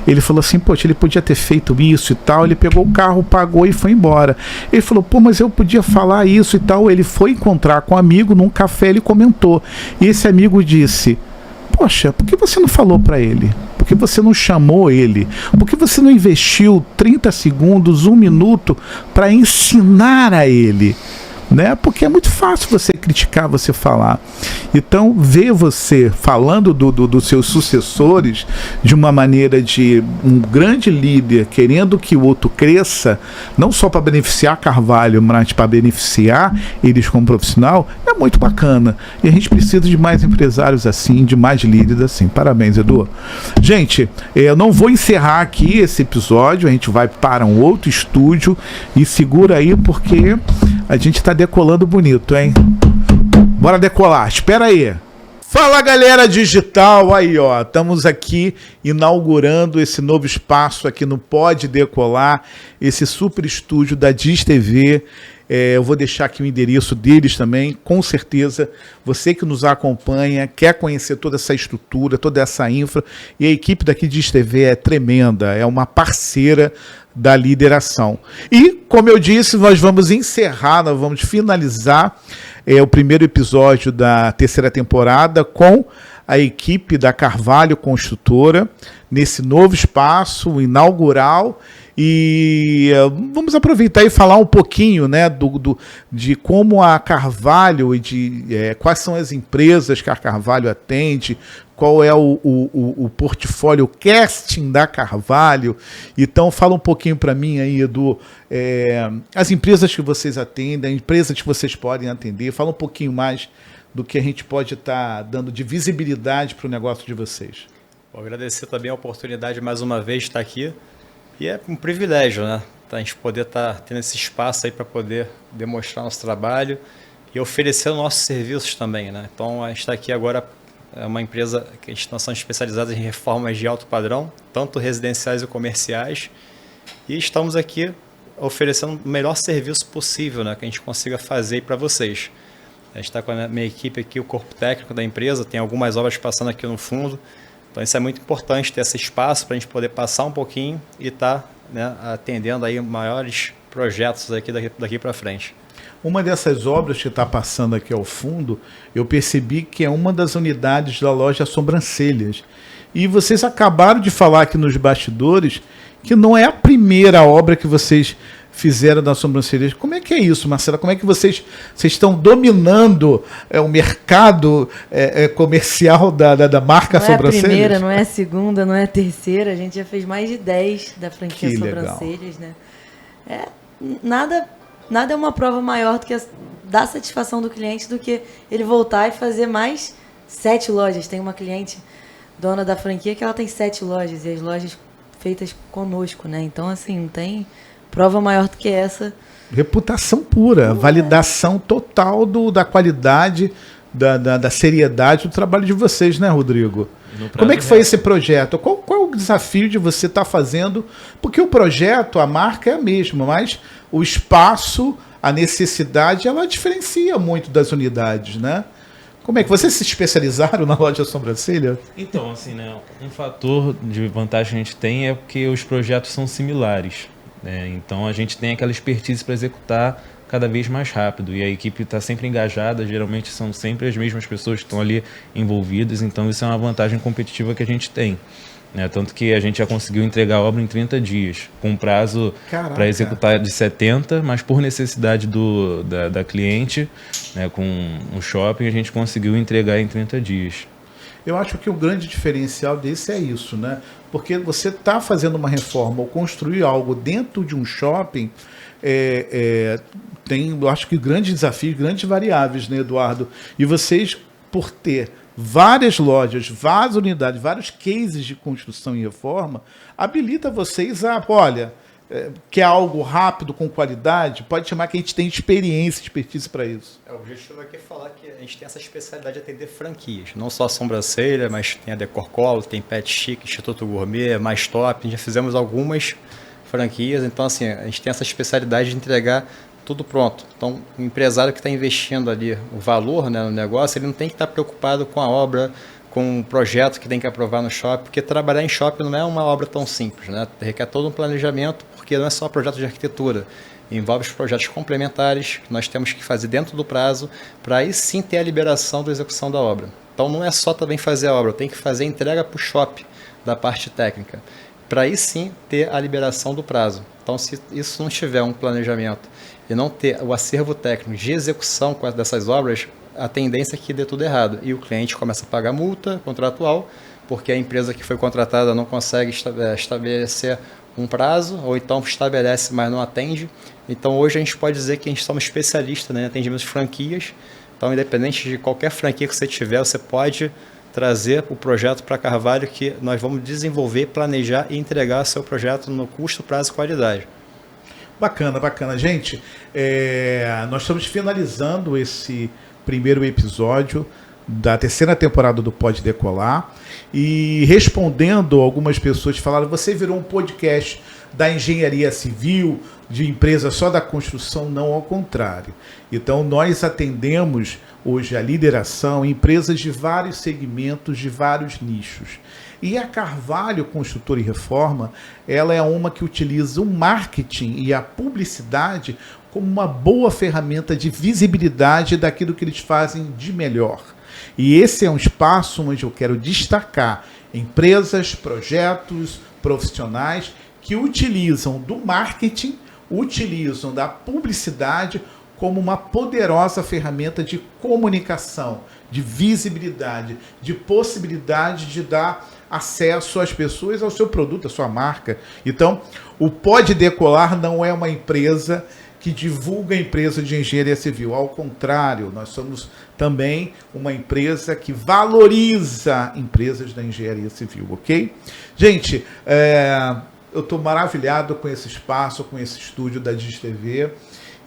ele falou assim, poxa, ele podia ter feito isso e tal, ele pegou o carro, pagou e foi embora. Ele falou, pô, mas eu podia falar isso e tal. Ele foi encontrar com um amigo num café, ele comentou, e esse amigo disse, poxa, por que você não falou para ele? Por que você não chamou ele? Por que você não investiu 30 segundos, 1 minuto para ensinar a ele? Né? Porque é muito fácil você criticar, você falar. Então, ver você falando dos seus sucessores de uma maneira de um grande líder querendo que o outro cresça, não só para beneficiar Carvalho, mas para beneficiar eles como profissional, é muito bacana. E a gente precisa de mais empresários assim, de mais líderes assim. Parabéns, Edu. Gente, eu não vou encerrar aqui esse episódio, a gente vai para um outro estúdio e segura aí porque a gente está decolando bonito, hein? Bora decolar, espera aí. Fala, galera digital, aí ó, estamos aqui inaugurando esse novo espaço aqui no Pode Decolar, esse super estúdio da Diz TV. Eu vou deixar aqui o endereço deles também, com certeza. Você que nos acompanha, quer conhecer toda essa estrutura, toda essa infra, e a equipe daqui de Diz TV é tremenda, é uma parceira da lideração. E, como eu disse, nós vamos encerrar, nós vamos finalizar o primeiro episódio da 3ª temporada com a equipe da Carvalho Construtora, nesse novo espaço inaugural. E vamos aproveitar e falar um pouquinho, né, de como a Carvalho e de quais são as empresas que a Carvalho atende, qual é o portfólio casting da Carvalho. Então fala um pouquinho para mim aí, Edu, as empresas que vocês atendem, as empresas que vocês podem atender, fala um pouquinho mais do que a gente pode estar dando de visibilidade para o negócio de vocês. Vou agradecer também a oportunidade mais uma vez de estar aqui. E é um privilégio, né? A gente poder estar tendo esse espaço aí para poder demonstrar nosso trabalho e oferecer os nossos serviços também, né? Então, a gente está aqui agora, é uma empresa que nós somos especializados em reformas de alto padrão, tanto residenciais e comerciais, e estamos aqui oferecendo o melhor serviço possível, né, que a gente consiga fazer para vocês. A gente está com a minha equipe aqui, o corpo técnico da empresa, tem algumas obras passando aqui no fundo. Então isso é muito importante, ter esse espaço para a gente poder passar um pouquinho e estar, né, atendendo aí maiores projetos daqui para frente. Uma dessas obras que está passando aqui ao fundo, eu percebi que é uma das unidades da loja Sobrancelhas. E vocês acabaram de falar aqui nos bastidores que não é a primeira obra que vocês fizeram da Sobrancelhas. Como é que é isso, Marcela? Como é que vocês estão dominando o mercado comercial da marca Sobrancelhas? Não é a primeira, não é a segunda, não é a terceira. A gente já fez mais de 10 da franquia Sobrancelhas, né? Nada é uma prova maior do que dar satisfação do cliente do que ele voltar e fazer mais 7 lojas. Tem uma cliente dona da franquia que ela tem 7 lojas e as lojas feitas conosco, né? Então, assim, não tem prova maior do que essa. Reputação pura, validação total da qualidade, da seriedade do trabalho de vocês, né, Rodrigo? Como é que foi esse projeto? Qual é o desafio de você estar fazendo? Porque o projeto, a marca é a mesma, mas o espaço, a necessidade, ela diferencia muito das unidades, né? Como é que vocês se especializaram na loja Sobrancelha? Então, assim, né, um fator de vantagem que a gente tem é porque os projetos são similares. Então a gente tem aquela expertise para executar cada vez mais rápido e a equipe está sempre engajada, geralmente são sempre as mesmas pessoas que estão ali envolvidas, então isso é uma vantagem competitiva que a gente tem. Tanto que a gente já conseguiu entregar a obra em 30 dias, com um prazo para executar de 70, mas por necessidade da cliente, né, com um shopping, a gente conseguiu entregar em 30 dias. Eu acho que o grande diferencial desse é isso, né? Porque você está fazendo uma reforma ou construir algo dentro de um shopping, tem, eu acho que grandes desafios, grandes variáveis, né, Eduardo? E vocês, por ter várias lojas, várias unidades, vários cases de construção e reforma, habilita vocês a, olha, quer algo rápido, com qualidade, pode chamar que a gente tem experiência, expertise para isso. O objetivo aqui é falar que a gente tem essa especialidade de atender franquias, não só a Sobrancelha, mas tem a Decorcolo, tem Pet Chic, Instituto Gourmet, Mais Top, já fizemos algumas franquias, então assim, a gente tem essa especialidade de entregar tudo pronto. Então, o empresário que está investindo ali o valor, né, no negócio, ele não tem que estar preocupado com a obra, com o projeto que tem que aprovar no shopping, porque trabalhar em shopping não é uma obra tão simples, né? Requer todo um planejamento, porque não é só projeto de arquitetura, envolve os projetos complementares que nós temos que fazer dentro do prazo, para aí sim ter a liberação da execução da obra. Então não é só também fazer a obra, tem que fazer a entrega para o shopping da parte técnica, para aí sim ter a liberação do prazo. Então se isso não tiver um planejamento e não ter o acervo técnico de execução dessas obras, a tendência é que dê tudo errado e o cliente começa a pagar multa contratual, porque a empresa que foi contratada não consegue estabelecer um prazo, ou então estabelece, mas não atende. Então hoje a gente pode dizer que a gente somos especialistas, né, em atendimento de franquias. Então, independente de qualquer franquia que você tiver, você pode trazer o projeto para Carvalho, que nós vamos desenvolver, planejar e entregar seu projeto no custo, prazo e qualidade. Bacana, bacana. Gente, nós estamos finalizando esse primeiro episódio da terceira temporada do Pode Decolar e respondendo algumas pessoas que falaram, você virou um podcast da engenharia civil, de empresa só da construção, não, ao contrário. Então nós atendemos hoje a lideração, empresas de vários segmentos, de vários nichos. E a Carvalho Construtora e Reforma, ela é uma que utiliza o marketing e a publicidade como uma boa ferramenta de visibilidade daquilo que eles fazem de melhor. E esse é um espaço onde eu quero destacar empresas, projetos, profissionais que utilizam do marketing, utilizam da publicidade como uma poderosa ferramenta de comunicação, de visibilidade, de possibilidade de dar acesso às pessoas ao seu produto, à sua marca. Então, o Pode Decolar não é uma empresa que divulga a empresa de engenharia civil. Ao contrário, nós somos também uma empresa que valoriza empresas da engenharia civil, ok? Gente, eu estou maravilhado com esse espaço, com esse estúdio da Digis TV.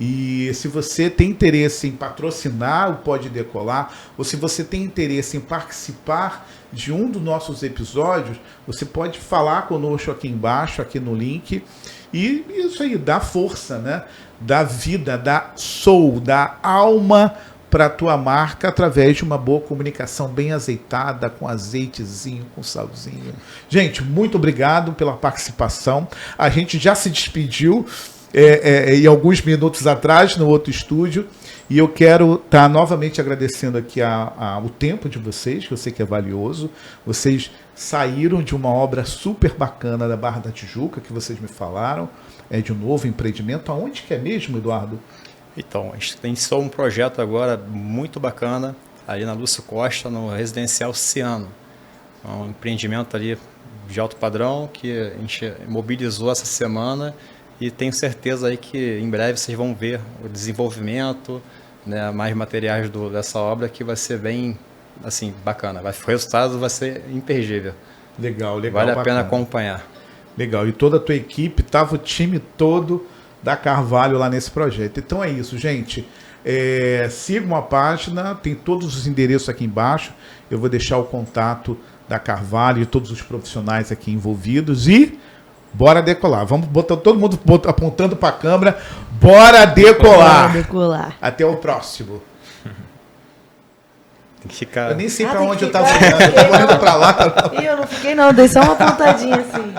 E se você tem interesse em patrocinar o Pode Decolar, ou se você tem interesse em participar de um dos nossos episódios, você pode falar conosco aqui embaixo, aqui no link. E isso aí, dá força, né? Dá vida, dá soul, dá alma para a tua marca através de uma boa comunicação bem azeitada, com azeitezinho, com salzinho. Gente, muito obrigado pela participação. A gente já se despediu em alguns minutos atrás no outro estúdio e eu quero estar novamente agradecendo aqui o tempo de vocês, que eu sei que é valioso. Vocês saíram de uma obra super bacana da Barra da Tijuca, que vocês me falaram, de um novo empreendimento. Aonde que é mesmo, Eduardo? Então, a gente tem só um projeto agora muito bacana, ali na Lúcio Costa, no Residencial Ciano. É um empreendimento ali de alto padrão que a gente mobilizou essa semana e tenho certeza aí que em breve vocês vão ver o desenvolvimento, né, mais materiais dessa obra que vai ser bem assim, bacana. O resultado vai ser imperdível. Legal, Vale a bacana. pena acompanhar. Legal. E toda a tua equipe, estava o time todo da Carvalho lá nesse projeto. Então é isso, gente. Sigam a página, tem todos os endereços aqui embaixo. Eu vou deixar o contato da Carvalho e todos os profissionais aqui envolvidos. E bora decolar. Vamos botar todo mundo apontando para a câmera. Bora decolar. Bora decolar. Até o próximo. Tem que ficar... Eu nem sei para tem onde que eu estava ficar. olhando. Eu estava olhando para lá. Ih, eu não fiquei não, dei só uma pontadinha assim.